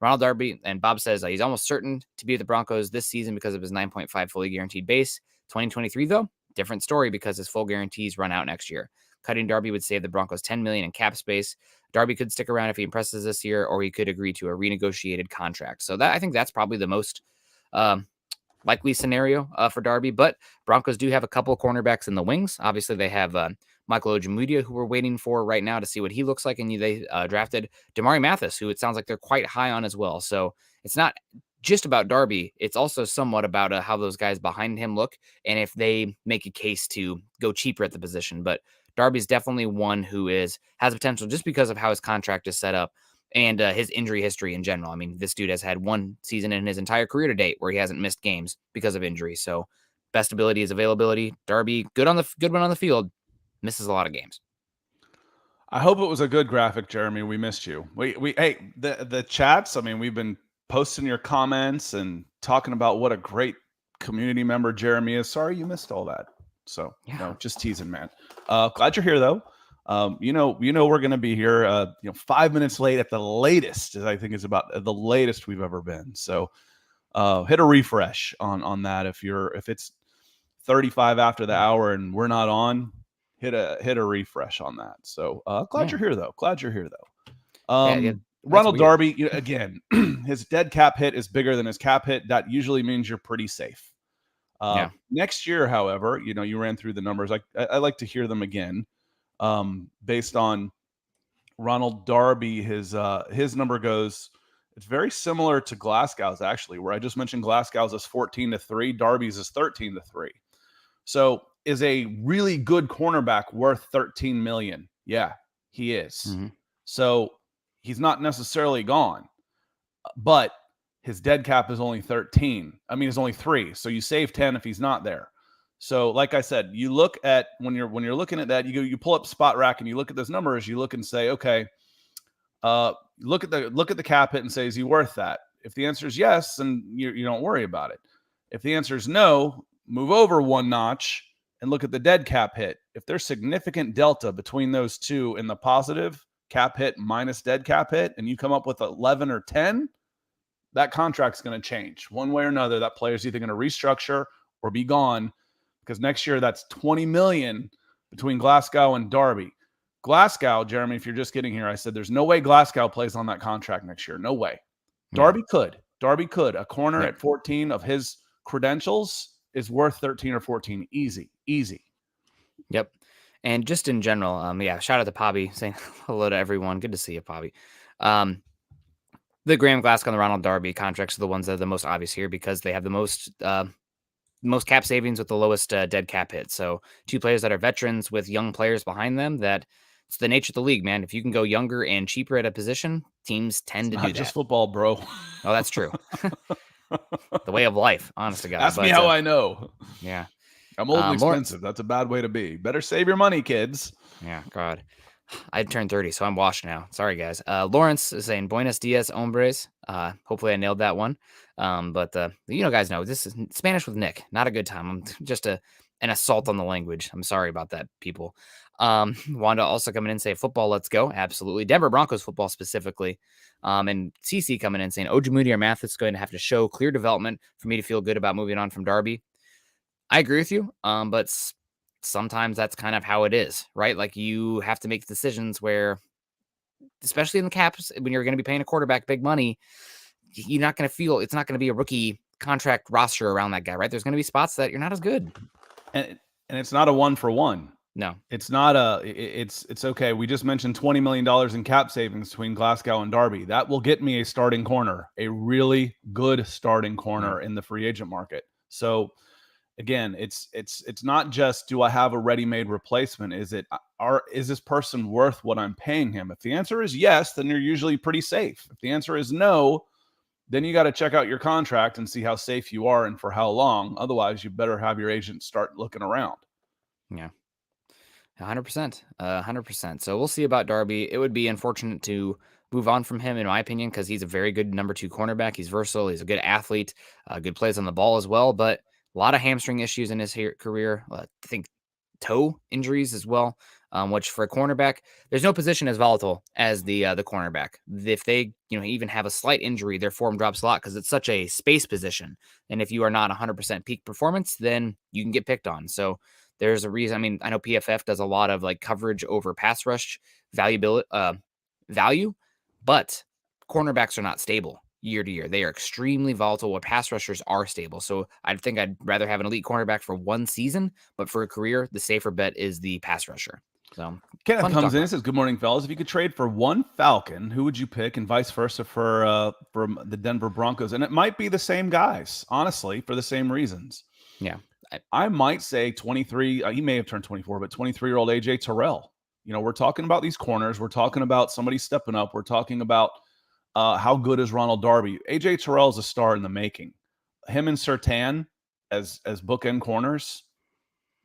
Speaker 1: Ronald Darby, and Bob says he's almost certain to be with the Broncos this season because of his 9.5 fully guaranteed base. 2023, though, different story because his full guarantees run out next year. Cutting Darby would save the Broncos $10 million in cap space. Darby could stick around if he impresses this year, or he could agree to a renegotiated contract. So I think that's probably the most likely scenario for Darby. But Broncos do have a couple of cornerbacks in the wings. Obviously, they have Michael Ojemudia, who we're waiting for right now to see what he looks like. And they drafted Damari Mathis, who it sounds like they're quite high on as well. So it's not just about Darby. It's also somewhat about how those guys behind him look and if they make a case to go cheaper at the position. But Darby's definitely one who has potential just because of how his contract is set up and his injury history in general. I mean, this dude has had one season in his entire career to date where he hasn't missed games because of injury. So best ability is availability. Darby, good one on the field, misses a lot of games.
Speaker 2: I hope it was a good graphic, Jeremy. We missed you. Hey, the chats. I mean, we've been posting your comments and talking about what a great community member Jeremy is. Sorry you missed all that. So no, just teasing, man. Glad you're here though. We're gonna be here 5 minutes late at the latest, I think is about the latest we've ever been. So hit a refresh on that if it's 35 after the hour and we're not on, hit a refresh on that. So glad you're here though. Ronald Darby, again, his dead cap hit is bigger than his cap hit. That usually means you're pretty safe. Next year, however, you ran through the numbers. I like to hear them again. Based on Ronald Darby, his number goes. It's very similar to Glasgow's actually, where I just mentioned Glasgow's is 14-3, Darby's is 13-3. So is a really good cornerback worth $13 million? Yeah, he is. Mm-hmm. So he's not necessarily gone, but his dead cap is only 13. I mean, it's only 3. So you save 10 if he's not there. So like I said, you look at when you're looking at that, you pull up Spot Rack and you look at those numbers, you look and say, okay, look at the cap hit and say, is he worth that? If the answer is yes, then you don't worry about it. If the answer is no, move over one notch and look at the dead cap hit. If there's significant delta between those two in the positive cap hit minus dead cap hit, and you come up with 11 or 10, that contract's going to change one way or another. That player's either going to restructure or be gone, because next year that's $20 million between Glasgow and Darby. Glasgow, Jeremy, if you're just getting here, I said there's no way Glasgow plays on that contract next year. No way. Darby could. A corner at 14 of his credentials is worth 13 or 14. Easy.
Speaker 1: Yep. And just in general, shout out to Pobby, saying hello to everyone. Good to see you, Pobby. The Graham Glasgow and the Ronald Darby contracts are the ones that are the most obvious here because they have the most cap savings with the lowest dead cap hit. So two players that are veterans with young players behind them. That it's the nature of the league, man. If you can go younger and cheaper at a position, teams tend to do that.
Speaker 2: Not just football, bro.
Speaker 1: Oh, that's true. The way of life, honest to God.
Speaker 2: Ask me how I know.
Speaker 1: Yeah.
Speaker 2: I'm old and expensive. That's a bad way to be. Better save your money, kids.
Speaker 1: Yeah, God. I turned 30, so I'm washed now. Sorry, guys. Lawrence is saying Buenos Dias, hombres. Hopefully I nailed that one. But guys know this is Spanish with Nick. Not a good time. I'm just an assault on the language. I'm sorry about that, people. Wanda also coming in saying football, let's go. Absolutely. Denver Broncos football specifically. And CC coming in saying Ojemudia or Mathis is going to have to show clear development for me to feel good about moving on from Darby. I agree with you. But sometimes that's kind of how it is, right? Like you have to make decisions where, especially in the caps, when you're going to be paying a quarterback big money, you're not going to feel it's not going to be a rookie contract roster around that guy, right? There's going to be spots that you're not as good.
Speaker 2: And it's not a 1-for-1.
Speaker 1: No,
Speaker 2: it's not it's okay. We just mentioned $20 million in cap savings between Glasgow and Darby. That will get me a starting corner, a really good starting corner in the free agent market. So again, it's not just, do I have a ready-made replacement? Is this person worth what I'm paying him? If the answer is yes, then you're usually pretty safe. If the answer is no, then you got to check out your contract and see how safe you are and for how long. Otherwise, you better have your agent start looking around.
Speaker 1: Yeah, 100%. 100%. So we'll see about Darby. It would be unfortunate to move on from him, in my opinion, because he's a very good number 2 cornerback. He's versatile. He's a good athlete. Good plays on the ball as well, but a lot of hamstring issues in his career. I think toe injuries as well, which for a cornerback, there's no position as volatile as the cornerback. If they even have a slight injury, their form drops a lot because it's such a space position. And if you are not 100% peak performance, then you can get picked on. So there's a reason. I mean, I know PFF does a lot of like coverage over pass rush value, but cornerbacks are not stable year to year. They are extremely volatile, where pass rushers are stable. So I think I'd rather have an elite cornerback for one season, but for a career, the safer bet is the pass rusher. So
Speaker 2: Kenneth comes in and says, "Good morning, fellas. If you could trade for one Falcon, who would you pick, and vice versa for the Denver Broncos?" And it might be the same guys, honestly, for the same reasons.
Speaker 1: Yeah,
Speaker 2: I might say 23. He may have turned 24, but 23-year-old AJ Terrell. We're talking about these corners. We're talking about somebody stepping up. We're talking about how good is Ronald Darby. AJ Terrell is a star in the making. Him and Surtain as bookend corners,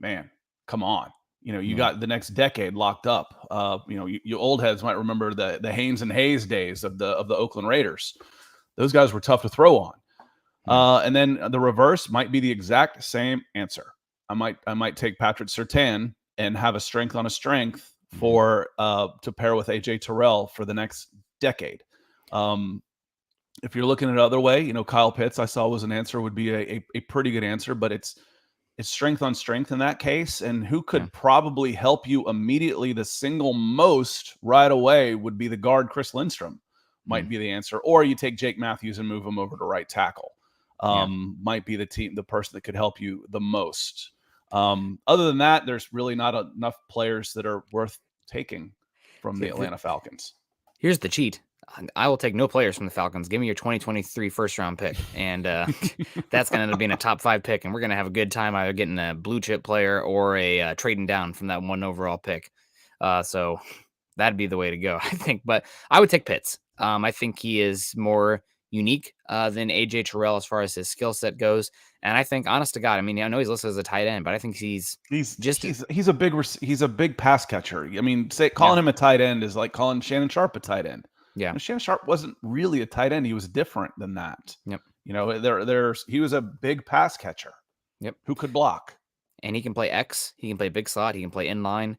Speaker 2: man, come on. You got the next decade locked up. You old heads might remember the Haynes and Hayes days of the Oakland Raiders. Those guys were tough to throw on. And then the reverse might be the exact same answer. I might take Patrick Surtain and have a strength on a strength for to pair with AJ Terrell for the next decade. If you're looking at it other way, Kyle Pitts I saw was an answer, would be a pretty good answer, but it's strength on strength in that case. And who could probably help you immediately the single most right away would be the guard Chris Lindstrom might be the answer. Or you take Jake Matthews and move him over to right tackle. Might be the person that could help you the most. Other than that, there's really not enough players that are worth taking from the Atlanta Falcons.
Speaker 1: Here's the cheat. I will take no players from the Falcons. Give me your 2023 first-round pick, and that's going to end up being a top 5 pick, and we're going to have a good time either getting a blue-chip player or a trading down from that 1 overall pick. So that'd be the way to go, I think. But I would take Pitts. I think he is more unique than AJ Terrell as far as his skill set goes. And I think, honest to God, I mean, I know he's listed as a tight end, but I think he's
Speaker 2: a big pass catcher. I mean, calling him a tight end is like calling Shannon Sharp a tight end.
Speaker 1: Yeah,
Speaker 2: Shannon Sharp wasn't really a tight end. He was different than that.
Speaker 1: Yep.
Speaker 2: He was a big pass catcher.
Speaker 1: Yep.
Speaker 2: Who could block.
Speaker 1: And he can play X. He can play big slot. He can play inline.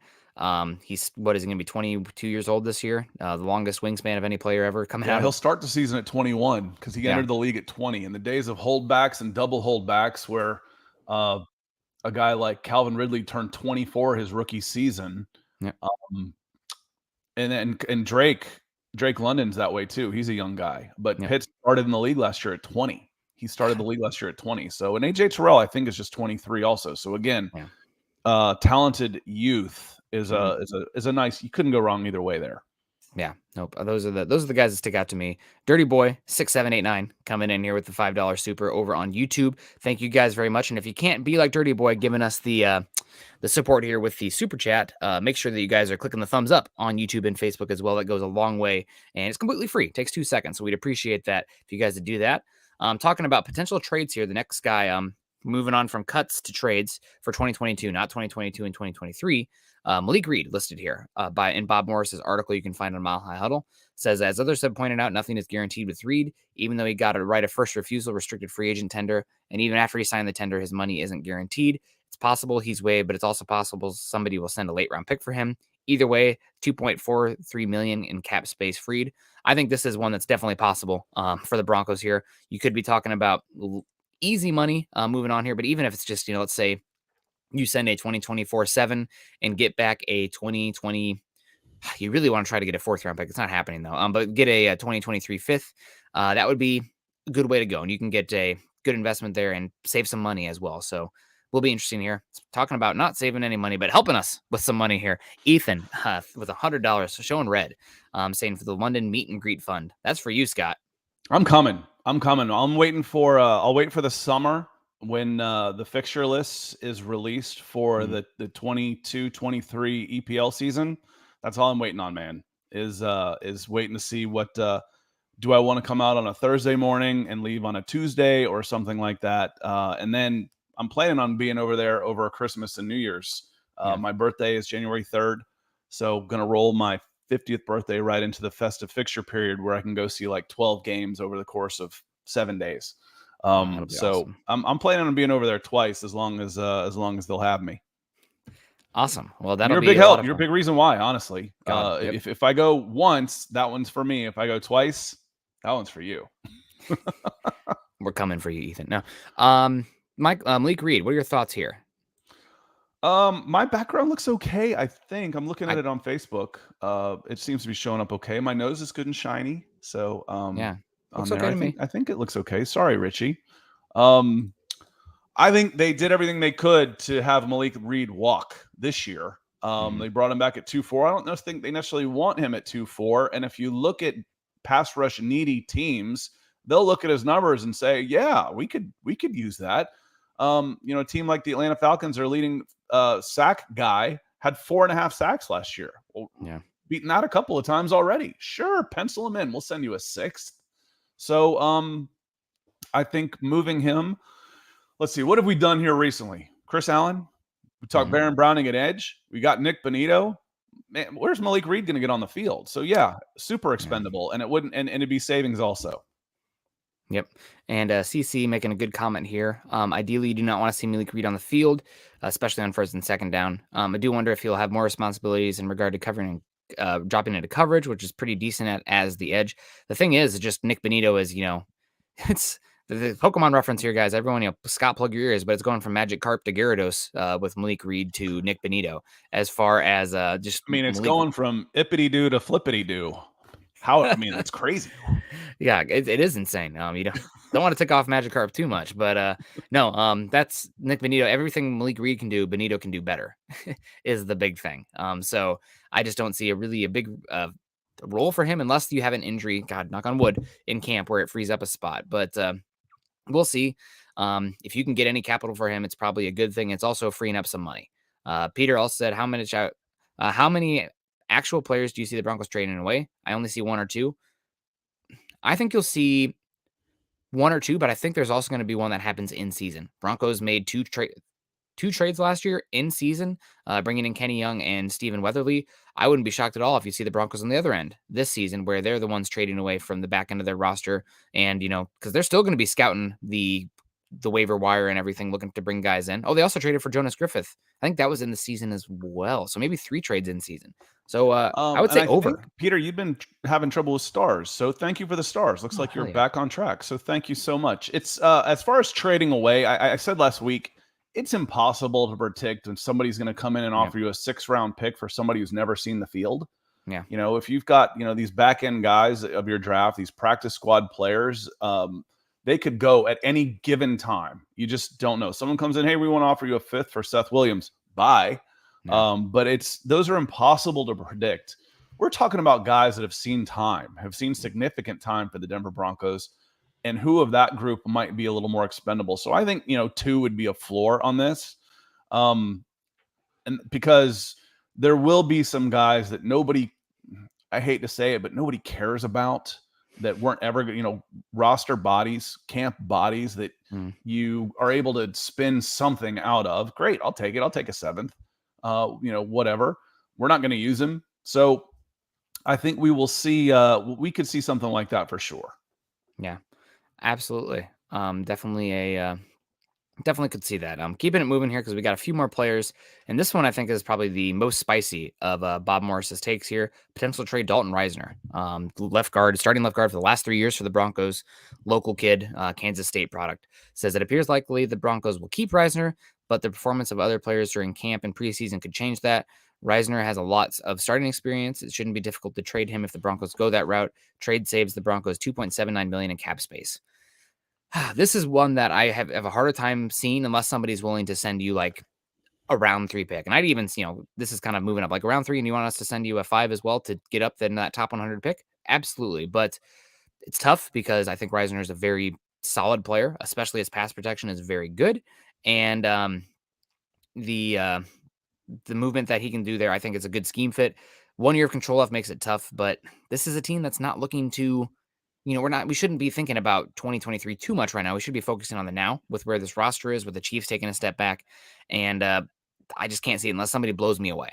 Speaker 1: He's going to be 22 years old this year. The longest wingspan of any player ever coming out.
Speaker 2: He'll start the season at 21 because he entered the league at 20. In the days of holdbacks and double holdbacks, where a guy like Calvin Ridley turned 24 his rookie season.
Speaker 1: Yep.
Speaker 2: And Drake London's that way too. He's a young guy, but Pitt started in the league last year at 20. He started the league last year at 20. So, and AJ Terrell, I think, is just 23 also. So again, talented youth is a nice. You couldn't go wrong either way there.
Speaker 1: Yeah, nope. Those are the guys that stick out to me. Dirty Boy 6789 coming in here with the $5 super over on YouTube. Thank you guys very much. And if you can't be like Dirty Boy, giving us the support here with the super chat, make sure that you guys are clicking the thumbs up on YouTube and Facebook as well. That goes a long way, and it's completely free. It takes 2 seconds, so we'd appreciate that if you guys would do that. Talking about potential trades here. The next guy, moving on from cuts to trades for 2022, not 2022 and 2023. Malik Reed listed here in Bob Morris's article you can find on Mile High Huddle. Says, as others have pointed out, nothing is guaranteed with Reed, even though he got a right of first refusal restricted free agent tender. And even after he signed the tender, his money isn't guaranteed. It's possible he's waived, but it's also possible somebody will send a late round pick for him. Either way, $2.43 million in cap space freed. I think this is one that's definitely possible for the Broncos here. You could be talking about easy money moving on here, but even if it's just, let's say you send a 2024-7 and get back a 2020. You really want to try to get a 4th round pick. It's not happening though. But get a 2023 5th. That would be a good way to go. And you can get a good investment there and save some money as well. So will be interesting here. Talking about not saving any money, but helping us with some money here. Ethan with $100 showing red, saying for the London Meet and Greet Fund. That's for you, Scott.
Speaker 2: I'm coming. I'm waiting for. I'll wait for the summer when the fixture list is released for the 22-23 EPL season. That's all I'm waiting on, man. Is waiting to see what do I want to come out on a Thursday morning and leave on a Tuesday or something like that, and then I'm planning on being over there over Christmas and New Year's. My birthday is January 3rd, so going to roll my 50th birthday right into the festive fixture period where I can go see like 12 games over the course of 7 days. So awesome. I'm planning on being over there twice as long as they'll have me.
Speaker 1: Awesome. Well, that'll
Speaker 2: be a big help. You're a big reason why, honestly. If I go once, that one's for me. If I go twice, that one's for you.
Speaker 1: We're coming for you, Ethan. Now, Malik Reed, what are your thoughts here?
Speaker 2: My background looks okay. I think I'm looking at it on Facebook. It seems to be showing up okay. My nose is good and shiny. So,
Speaker 1: looks okay to me.
Speaker 2: I think it looks okay. Sorry, Richie. I think they did everything they could to have Malik Reed walk this year. They brought him back at 2-4. I don't think they necessarily want him at 2-4. And if you look at pass rush needy teams, they'll look at his numbers and say, yeah, we could use that. A team like the Atlanta Falcons, their leading sack guy, had 4.5 sacks last year. Well, beaten that a couple of times already. Sure, pencil him in. We'll send you a 6th. So I think moving him, let's see, what have we done here recently? Chris Allen, we talked Baron Browning at edge. We got Nick Bonito. Man, where's Malik Reed going to get on the field? So yeah, super expendable, and it wouldn't, and it'd be savings also.
Speaker 1: Yep. And CC making a good comment here. Ideally, you do not want to see Malik Reed on the field, especially on first and second down. I do wonder if he'll have more responsibilities in regard to covering and dropping into coverage, which is pretty decent as the edge. The thing is just Nick Bonito is, it's the Pokemon reference here, guys. Everyone, Scott, plug your ears, but it's going from Magikarp to Gyarados with Malik Reed to Nick Bonito. As far as just,
Speaker 2: it's going from ippity-doo to flippity-doo. That's crazy.
Speaker 1: Yeah, it is insane. You don't want to tick off Magikarp too much, but no, that's Nick Bonito. Everything Malik Reed can do, Bonito can do better, is the big thing. So I just don't see a big role for him unless you have an injury, God, knock on wood, in camp where it frees up a spot. But we'll see. If you can get any capital for him, it's probably a good thing. It's also freeing up some money. Peter also said, how many actual players do you see the Broncos trading away? I only see 1 or 2. I think you'll see 1 or 2, but I think there's also going to be one that happens in season. Broncos made two trades last year in season, bringing in Kenny Young and Stephen Weatherly. I wouldn't be shocked at all if you see the Broncos on the other end this season, where they're the ones trading away from the back end of their roster. And, because they're still going to be scouting the waiver wire and everything, looking to bring guys in. Oh, they also traded for Jonas Griffith. I think that was in the season as well. So maybe 3 trades in season. So I would say over.
Speaker 2: Peter, you've been having trouble with stars. So thank you for the stars. Looks like you're back on track. So thank you so much. It's as far as trading away, I said last week, it's impossible to predict when somebody's going to come in and offer you a 6th-round pick for somebody who's never seen the field.
Speaker 1: Yeah.
Speaker 2: If you've got, these back end guys of your draft, these practice squad players, they could go at any given time. You just don't know. Someone comes in, hey, we want to offer you a 5th for Seth Williams. Bye. Yeah. But those are impossible to predict. We're talking about guys that have seen significant time for the Denver Broncos, and who of that group might be a little more expendable. So I think, 2 would be a floor on this. And because there will be some guys that I hate to say it, but nobody cares about, that weren't ever, roster bodies, camp bodies that you are able to spin something out of. Great. I'll take it. I'll take a 7th, whatever. We're not going to use him. So I think we will see, we could see something like that for sure.
Speaker 1: Yeah, absolutely. Definitely could see that. Keeping it moving here because we got a few more players. And this one I think is probably the most spicy of Bob Morris's takes here. Potential trade Dalton Reisner, starting left guard for the last 3 years for the Broncos. Local kid, Kansas State product. Says it appears likely the Broncos will keep Reisner, but the performance of other players during camp and preseason could change that. Reisner has a lot of starting experience. It shouldn't be difficult to trade him if the Broncos go that route. Trade saves the Broncos $2.79 million in cap space. This is one that I have a harder time seeing unless somebody's willing to send you like a round 3 pick. And I'd even, this is kind of moving up like round 3, and you want us to send you a 5 as well to get up then that top 100 pick? Absolutely. But it's tough because I think Reisner is a very solid player, especially his pass protection is very good. And the movement that he can do there, I think it's a good scheme fit. 1 year of control F makes it tough, but this is a team that's not looking to, we shouldn't be thinking about 2023 too much right now. We should be focusing on the now with where this roster is, with the Chiefs taking a step back. And I just can't see it unless somebody blows me away.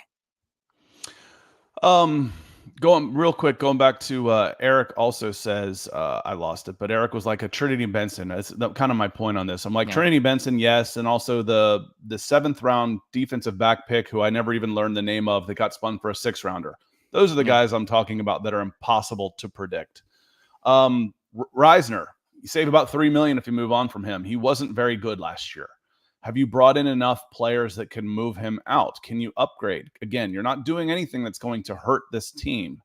Speaker 2: Going real quick, going back to Eric also says, I lost it, but Eric was like a Trinity Benson. That's kind of my point on this. I'm like, Trinity Benson, yes. And also the 7th-round defensive back pick, who I never even learned the name of, that got spun for a 6th-rounder. Those are the guys I'm talking about that are impossible to predict. Reisner, you save about $3 million if you move on from him. He wasn't very good last year. Have you brought in enough players that can move him out? Can you upgrade? Again, you're not doing anything that's going to hurt this team.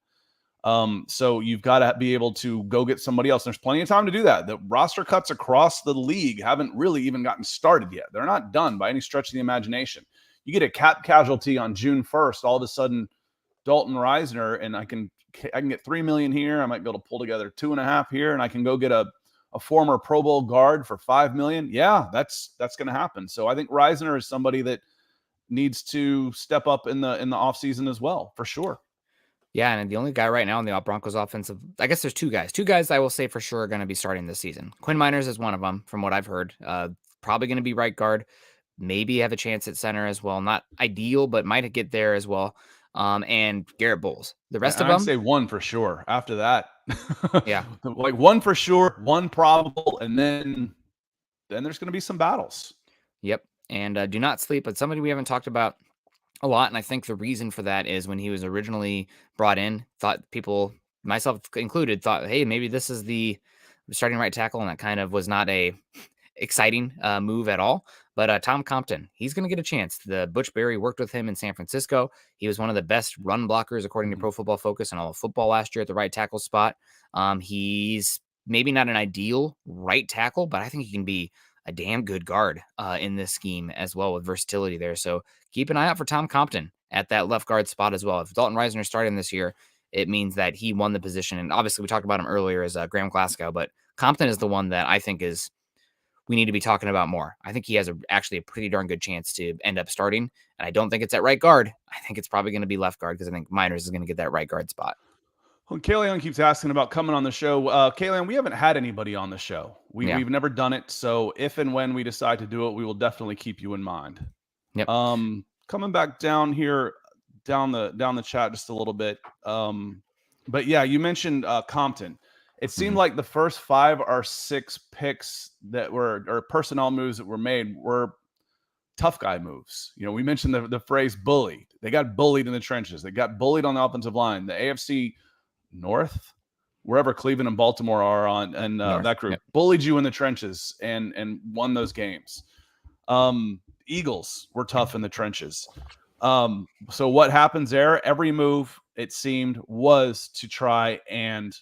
Speaker 2: So you've got to be able to go get somebody else. There's plenty of time to do that. The roster cuts across the league haven't really even gotten started yet. They're not done by any stretch of the imagination. you get a cap casualty on June 1st, all of a sudden Dalton Risner, and I can get $3 million here. I might be able to pull together 2.5 here, and I can go get a former Pro Bowl guard for $5 million. Yeah, that's going to happen. So I think Risner is somebody that needs to step up in the offseason as well, for sure.
Speaker 1: Yeah, and the only guy right now in the Broncos offensive, I guess there's two guys I will say for sure are going to be starting this season. Quinn Miners is one of them, from what I've heard. Probably going to be right guard. Maybe have a chance at center as well. Not ideal, but might get there as well. And Garrett Bowles. The rest of them,
Speaker 2: I'd say one for sure. After that,
Speaker 1: yeah,
Speaker 2: like one for sure, one probable, and then there's going to be some battles.
Speaker 1: Yep, and do not sleep. But somebody we haven't talked about a lot, and I think the reason for that is when he was originally brought in, thought people, myself included, thought, hey, maybe this is the starting right tackle, and that kind of was not a exciting move at all. But Tom Compton, he's going to get a chance. The Butch Berry worked with him in San Francisco. He was one of the best run blockers, according to Pro Football Focus, in all of football last year at the right tackle spot. He's maybe not an ideal right tackle, but I think he can be a damn good guard in this scheme as well, with versatility there. So keep an eye out for Tom Compton at that left guard spot as well. If Dalton Risner starting this year, it means that he won the position. And obviously we talked about him earlier as Graham Glasgow, but Compton is the one that I think we need to be talking about more. I think he has actually a pretty darn good chance to end up starting. And I don't think it's at right guard. I think it's probably going to be left guard, because I think Miners is going to get that right guard spot.
Speaker 2: Well, Kayleon keeps asking about coming on the show. Kayleon, we haven't had anybody on the show. We've never done it. So if and when we decide to do it, we will definitely keep you in mind.
Speaker 1: Yep.
Speaker 2: Coming back down here, down the chat just a little bit. But yeah, you mentioned Compton. It seemed like the first 5 or 6 picks that were, or personnel moves that were made, were tough guy moves. You know, we mentioned the phrase bullied. They got bullied in the trenches. They got bullied on the offensive line. The AFC North, wherever Cleveland and Baltimore are on, and that group bullied you in the trenches and won those games. Eagles were tough in the trenches. So what happens there? Every move, it seemed, was to try and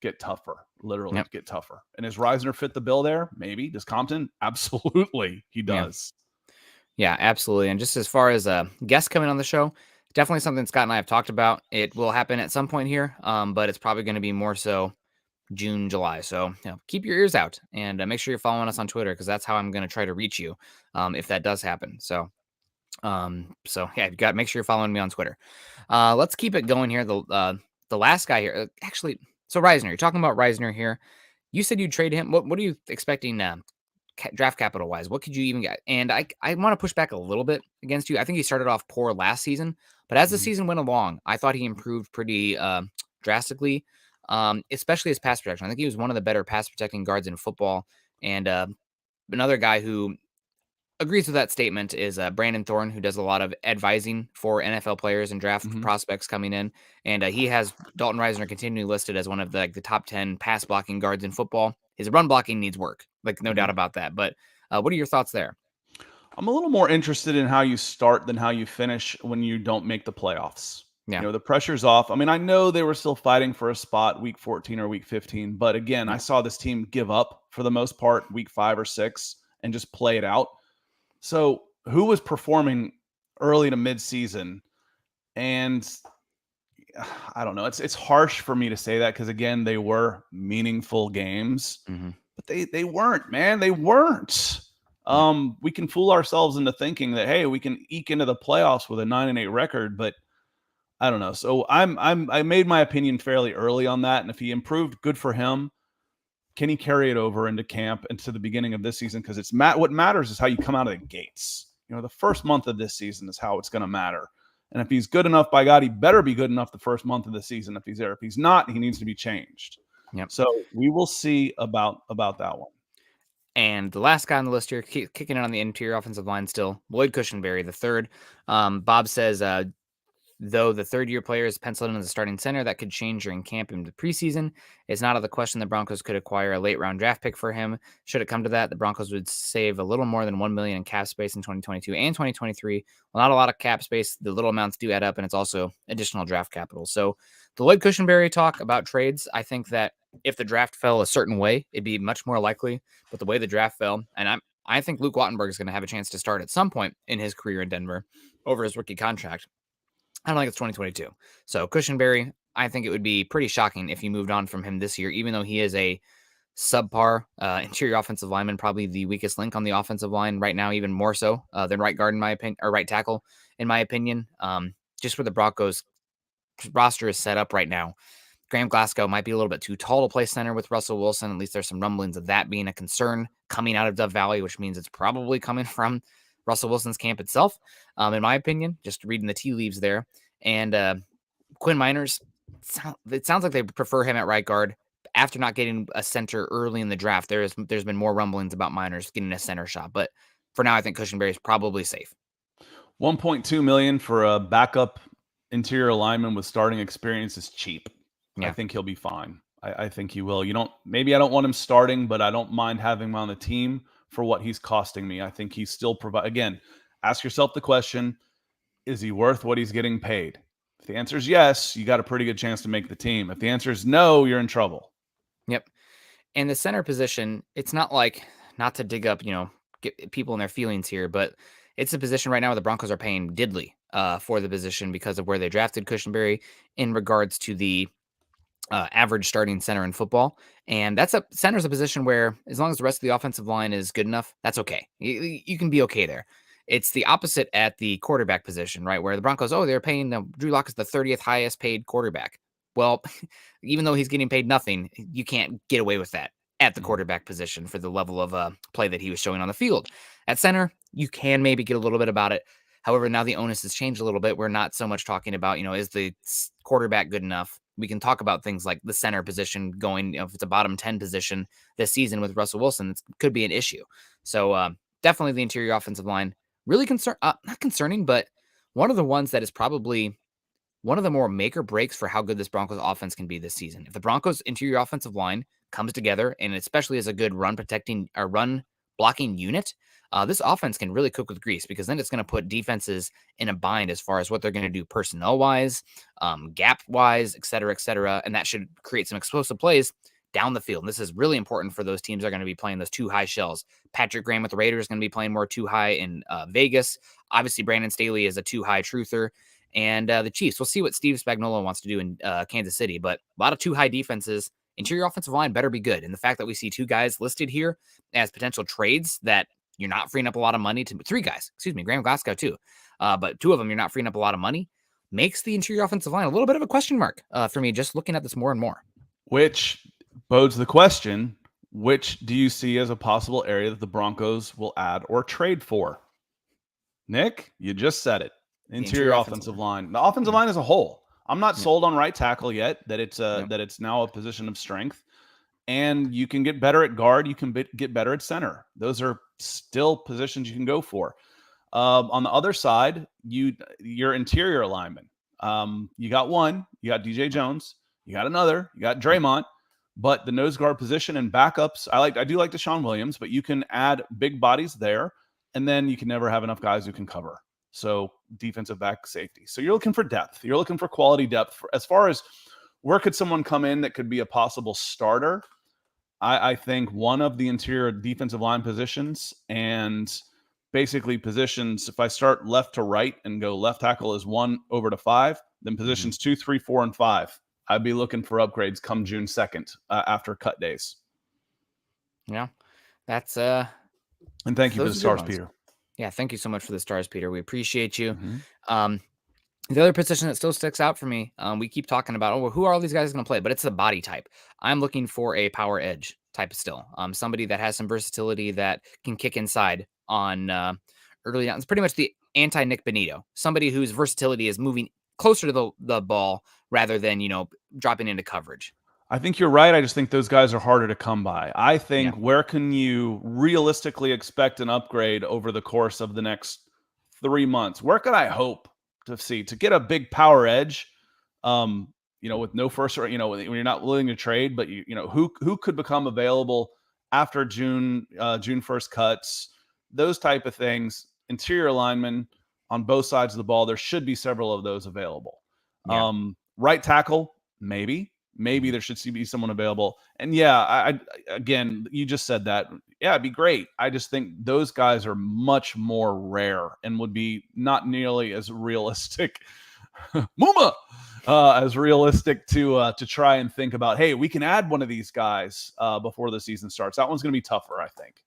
Speaker 2: get tougher, literally get tougher. And does Risner fit the bill there? Maybe. Does Compton? Absolutely, he does.
Speaker 1: Yeah, absolutely. And just as far as guests coming on the show, definitely something Scott and I have talked about. It will happen at some point here, but it's probably going to be more so June, July. So keep your ears out and make sure you're following us on Twitter, because that's how I'm going to try to reach you if that does happen. So yeah, you got to make sure you're following me on Twitter. Let's keep it going here. The last guy here, actually. So Risner, you're talking about Risner here. You said you'd trade him. What are you expecting draft capital wise? What could you even get? And I want to push back a little bit against you. I think he started off poor last season, but as the season went along, I thought he improved pretty drastically, especially his pass protection. I think he was one of the better pass protecting guards in football. And another guy who agrees with that statement is Brandon Thorne, who does a lot of advising for NFL players and draft prospects coming in. And he has Dalton Risner continually listed as one of the top 10 pass blocking guards in football. His run blocking needs work, like no doubt about that. But what are your thoughts there?
Speaker 2: I'm a little more interested in how you start than how you finish when you don't make the playoffs. Yeah. You know, the pressure's off. I mean, I know they were still fighting for a spot week 14 or week 15. But again, I saw this team give up for the most part week 5 or 6 and just play it out. So who was performing early to mid-season? And I don't know. It's harsh for me to say that, because, again, they were meaningful games. But they weren't, man. They weren't. We can fool ourselves into thinking that, hey, we can eke into the playoffs with a 9-8 record, but I don't know. So I made my opinion fairly early on that, and if he improved, good for him. Can he carry it over into camp and to the beginning of this season? Because it's what matters is how you come out of the gates. You know, the first month of this season is how it's going to matter. And if he's good enough, by God, he better be good enough the first month of the season if he's there. If he's not, he needs to be changed. Yep. So we will see about that one.
Speaker 1: And the last guy on the list here, kicking it on the interior offensive line still, Lloyd Cushingberry, the third. Bob says, though the third-year player is penciled in as a starting center, that could change during camp into the preseason. It's not out of the question the Broncos could acquire a late-round draft pick for him. Should it come to that, the Broncos would save a little more than $1 million in cap space in 2022 and 2023. Well, not a lot of cap space. The little amounts do add up, and it's also additional draft capital. So the Lloyd Cushingberry talk about trades, I think that if the draft fell a certain way, it'd be much more likely. But the way the draft fell, and I think Luke Wattenberg is going to have a chance to start at some point in his career in Denver over his rookie contract. I don't think it's 2022. So Cushingberry, I think it would be pretty shocking if you moved on from him this year, even though he is a subpar interior offensive lineman, probably the weakest link on the offensive line right now, even more so than right guard in my opinion, or right tackle in my opinion. Just where the Broncos roster is set up right now, Graham Glasgow might be a little bit too tall to play center with Russell Wilson. At least there's some rumblings of that being a concern coming out of Dove Valley, which means it's probably coming from Russell Wilson's camp itself, in my opinion, just reading the tea leaves there. And Quinn Miners, it sounds like they prefer him at right guard. After not getting a center early in the draft, there's been more rumblings about Miners getting a center shot. But for now, I think Cushingberry is probably safe.
Speaker 2: $1.2 million for a backup interior lineman with starting experience is cheap. Yeah. I think he'll be fine. I think he will. Maybe I don't want him starting, but I don't mind having him on the team for what he's costing me. I think he's still again, ask yourself the question, is he worth what he's getting paid? If the answer is yes, you got a pretty good chance to make the team. If the answer is no, you're in trouble.
Speaker 1: Yep. And the center position, it's not like, not to dig up, get people in their feelings here, but it's a position right now where the Broncos are paying diddly for the position because of where they drafted Cushingberry in regards to the average starting center in football. And center's a position where, as long as the rest of the offensive line is good enough, that's okay. You can be okay there. It's the opposite at the quarterback position, right? Where the Broncos, they're paying Drew Lock is the 30th highest paid quarterback. Well, even though he's getting paid nothing, you can't get away with that at the quarterback position for the level of play that he was showing on the field. At center, you can maybe get a little bit about it. However, now the onus has changed a little bit. We're not so much talking about, is the quarterback good enough? We can talk about things like the center position going, if it's a bottom 10 position this season with Russell Wilson, it could be an issue. So definitely the interior offensive line, really not concerning, but one of the ones that is probably one of the more make or breaks for how good this Broncos offense can be this season. If the Broncos interior offensive line comes together, and especially as a good run blocking unit, this offense can really cook with grease, because then it's going to put defenses in a bind as far as what they're going to do personnel-wise, gap-wise, et cetera, and that should create some explosive plays down the field. And this is really important for those teams that are going to be playing those two high shells. Patrick Graham with the Raiders is going to be playing more two high in Vegas. Obviously, Brandon Staley is a two high truther. And the Chiefs, we'll see what Steve Spagnuolo wants to do in Kansas City, but a lot of two high defenses. Interior offensive line better be good. And the fact that we see two guys listed here as potential trades that you're not freeing up a lot of money to, three guys, Graham Glasgow too, but two of them you're not freeing up a lot of money, makes the interior offensive line a little bit of a question mark for me, just looking at this more and more.
Speaker 2: Which bodes the question, which do you see as a possible area that the Broncos will add or trade for? Nick, you just said it. Interior offensive line. The offensive line as a whole. I'm not sold on right tackle yet, that it's now a position of strength. And you can get better at guard. You can get better at center. Those are still positions you can go for. On the other side, your interior lineman. You got one. You got DJ Jones. You got another. You got Draymond. But the nose guard position and backups, I do like Deshaun Williams, but you can add big bodies there, and then you can never have enough guys who can cover. So defensive back, safety. So you're looking for depth. You're looking for quality depth. As far as where could someone come in that could be a possible starter, I think one of the interior defensive line positions, and basically positions, if I start left to right and go left tackle is 1 over to 5, then positions 2, 3, 4, and 5. I'd be looking for upgrades come June 2nd after cut days.
Speaker 1: Yeah, that's
Speaker 2: and thank you for the stars, Peter.
Speaker 1: Yeah, thank you so much for the stars, Peter. We appreciate you. The other position that still sticks out for me, we keep talking about, who are all these guys going to play? But it's the body type. I'm looking for a power edge type of still. Somebody that has some versatility that can kick inside on early down. It's pretty much the anti-Nick Benito. Somebody whose versatility is moving closer to the ball rather than, dropping into coverage.
Speaker 2: I think you're right. I just think those guys are harder to come by. I think where can you realistically expect an upgrade over the course of the next 3 months? Where could I hope to get a big power edge, with no first, when you're not willing to trade, but who could become available after June 1st cuts, those type of things. Interior linemen on both sides of the ball, there should be several of those available. Right tackle, maybe Maybe there should be someone available. And yeah, again, you just said that. Yeah, it'd be great. I just think those guys are much more rare and would be not nearly as realistic. Muma, as realistic to try and think about, hey, we can add one of these guys before the season starts. That one's going to be tougher, I think.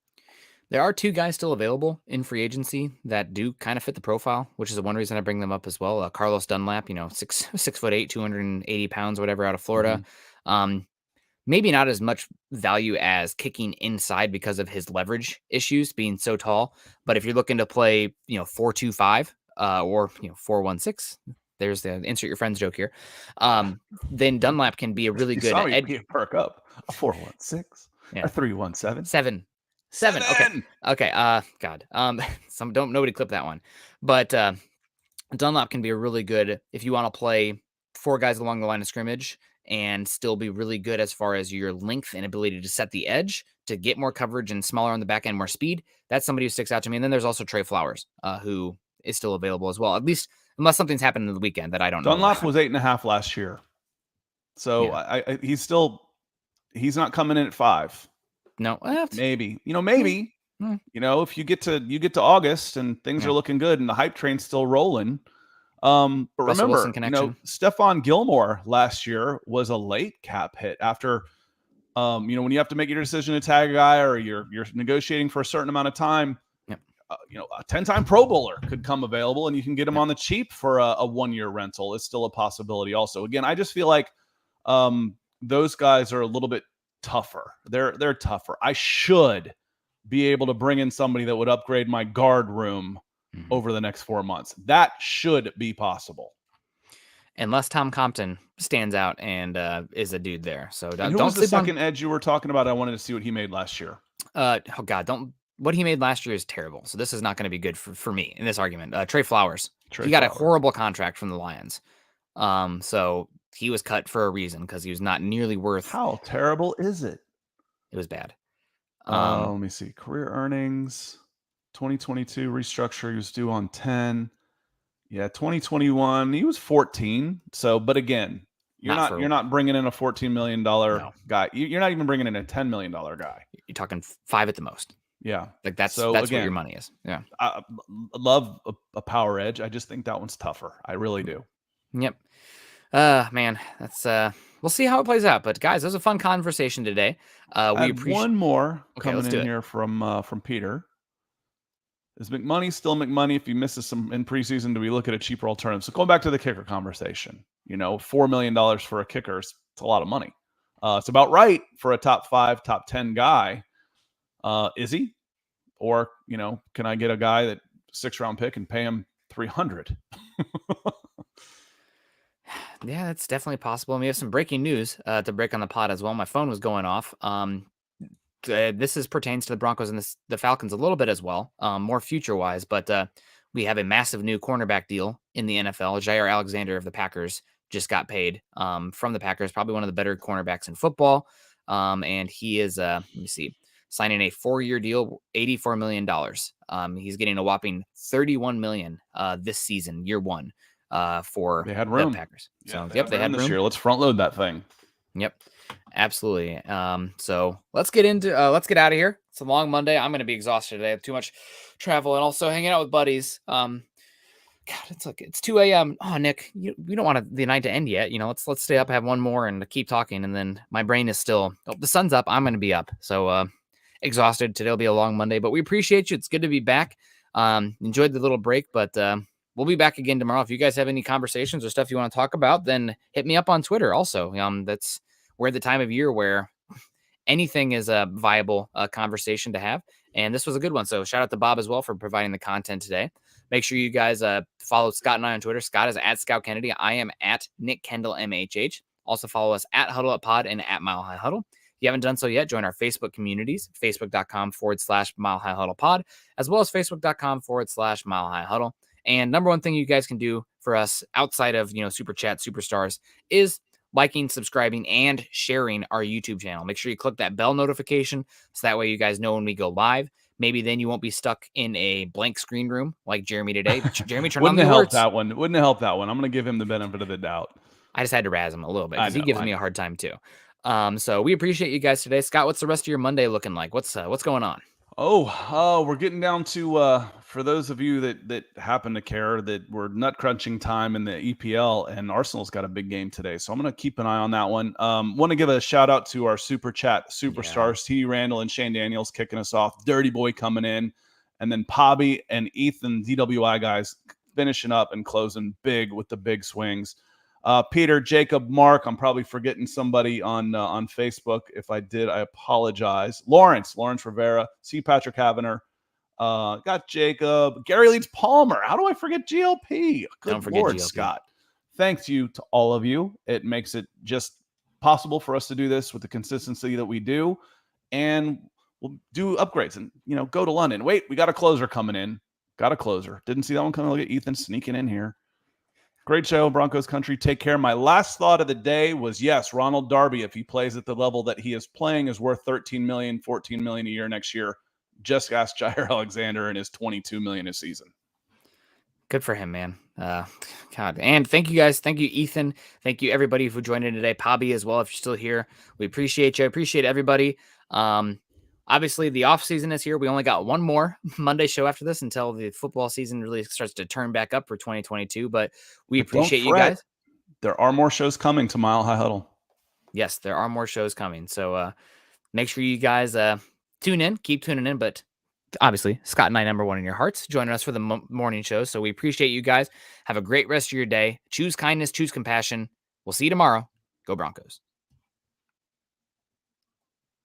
Speaker 1: There are 2 guys still available in free agency that do kind of fit the profile, which is one reason I bring them up as well. Carlos Dunlap, 6'8", 280 pounds, whatever, out of Florida. Mm-hmm. Maybe not as much value as kicking inside because of his leverage issues being so tall. But if you're looking to play, 4-2-5 or 4-1-6, there's the insert your friends joke here. Then Dunlap can be a really good edge.
Speaker 2: Perk up a 4-1-6, a 3-1-7,
Speaker 1: 7. Okay. God. Nobody clip that one. But Dunlap can be a really good if you want to play 4 guys along the line of scrimmage and still be really good as far as your length and ability to set the edge to get more coverage and smaller on the back end, more speed. That's somebody who sticks out to me. And then there's also Trey Flowers, who is still available as well, at least unless something's happened in the weekend that I don't know.
Speaker 2: Dunlap was 8.5 last year. So yeah. He's not coming in at 5.
Speaker 1: No,
Speaker 2: maybe. If you get to August and things are looking good and the hype train's still rolling. But remember, Stephon Gilmore last year was a late cap hit after, when you have to make your decision to tag a guy or you're negotiating for a certain amount of time.
Speaker 1: Yep.
Speaker 2: A 10-time Pro Bowler could come available and you can get him on the cheap for a 1-year rental. It's still a possibility. Also, again, I just feel like those guys are a little bit tougher. They're tougher. I should be able to bring in somebody that would upgrade my guard room over the next 4 months. That should be possible.
Speaker 1: Unless Tom Compton stands out and is a dude there. So
Speaker 2: don't was the second edge you were talking about? I wanted to see what he made last year.
Speaker 1: What he made last year is terrible. So this is not going to be good for me in this argument. Trey Flowers. He got a horrible contract from the Lions. So he was cut for a reason because he was not nearly worth.
Speaker 2: How terrible is it?
Speaker 1: It was bad.
Speaker 2: Let me see. Career earnings, 2022 restructure. He was due on 10. Yeah, 2021 he was 14. So, but again, you're not bringing in a $14 million guy. You're not even bringing in a $10 million guy.
Speaker 1: You're talking 5 at the most.
Speaker 2: Yeah,
Speaker 1: like that's what your money is. Yeah,
Speaker 2: I love a power edge. I just think that one's tougher. I really do.
Speaker 1: Yep. Man, that's we'll see how it plays out. But guys, it was a fun conversation today. We appreciate
Speaker 2: one more coming in here from Peter. Is McMoney still McMoney if he misses some in preseason? Do we look at a cheaper alternative? So going back to the kicker conversation, $4 million for a kicker, it's a lot of money. It's about right for a top 5, top 10 guy. Is he? Or, can I get a guy that 6th-round pick and pay him $300?
Speaker 1: Yeah, that's definitely possible. And we have some breaking news to break on the pod as well. My phone was going off. This pertains to the Broncos and the Falcons a little bit as well, more future-wise. But we have a massive new cornerback deal in the NFL. Jair Alexander of the Packers just got paid from the Packers, probably one of the better cornerbacks in football. And he is, let me see, signing a 4-year deal, $84 million. He's getting a whopping $31 million this season, year 1. For
Speaker 2: they had room.
Speaker 1: The Packers.
Speaker 2: So they had room this year. Let's front load that thing.
Speaker 1: Yep, absolutely. So let's get out of here. It's a long Monday. I'm going to be exhausted today. I have too much travel and also hanging out with buddies. God, it's 2 a.m. Oh, Nick, we don't want the night to end yet. Let's stay up, have one more, and keep talking. And then my brain is still. Oh, the sun's up. I'm going to be up. So exhausted. Today will be a long Monday, but we appreciate you. It's good to be back. Enjoyed the little break, but. We'll be back again tomorrow. If you guys have any conversations or stuff you want to talk about, then hit me up on Twitter also. We're at the time of year where anything is a viable conversation to have. And this was a good one. So shout out to Bob as well for providing the content today. Make sure you guys follow Scott and I on Twitter. Scott is at Scout Kennedy. I am at Nick Kendell MHH. Also follow us at Huddle Up Pod and at Mile High Huddle. If you haven't done so yet, join our Facebook communities, facebook.com/Mile High Huddle Pod, as well as facebook.com/Mile High Huddle. And number one thing you guys can do for us outside of, Super Chat Superstars is liking, subscribing, and sharing our YouTube channel. Make sure you click that bell notification so that way you guys know when we go live. Maybe then you won't be stuck in a blank screen room like Jeremy today. Jeremy, turn on the alerts.
Speaker 2: Wouldn't help that one. I'm going to give him the benefit of the doubt.
Speaker 1: I just had to razz him a little bit
Speaker 2: I
Speaker 1: because he
Speaker 2: know,
Speaker 1: gives
Speaker 2: I
Speaker 1: me a
Speaker 2: know.
Speaker 1: hard time too. So we appreciate you guys today. Scott, what's the rest of your Monday looking like? What's going on?
Speaker 2: We're getting down to for those of you that happen to care, that we're nut crunching time in the EPL, and Arsenal's got a big game today, so I'm going to keep an eye on that one. Want to give a shout out to our super chat superstars, T. Randall and Shane Daniels kicking us off, Dirty Boy coming in, and then Pobby and Ethan DWI guys finishing up and closing big with the big swings. Peter, Jacob, Mark. I'm probably forgetting somebody on Facebook. If I did, I apologize. Lawrence Rivera, C. Patrick Havener, got Jacob, Gary Leeds Palmer. How do I forget GLP? Good
Speaker 1: Don't forget
Speaker 2: Lord,
Speaker 1: GLP.
Speaker 2: Scott. Thanks you to all of you. It makes it just possible for us to do this with the consistency that we do, and we'll do upgrades and go to London. Wait, we got a closer coming in. Got a closer. Didn't see that one coming. Look at Ethan sneaking in here. Great show, Broncos country. Take care. My last thought of the day was, yes, Ronald Darby, if he plays at the level that he is playing, is worth $13 million, $14 million a year next year. Just ask Jair Alexander and his $22 million a season.
Speaker 1: Good for him, man. God. And thank you guys. Thank you, Ethan. Thank you, everybody, for joining today. Pobby as well, if you're still here. We appreciate you. I appreciate everybody. Obviously, the off season is here. We only got one more Monday show after this until the football season really starts to turn back up for 2022. But we appreciate you guys.
Speaker 2: There are more shows coming to Mile High Huddle.
Speaker 1: Yes, there are more shows coming. So make sure you guys tune in. Keep tuning in. But obviously, Scott and I, number one in your hearts, joining us for the morning show. So we appreciate you guys. Have a great rest of your day. Choose kindness. Choose compassion. We'll see you tomorrow. Go Broncos.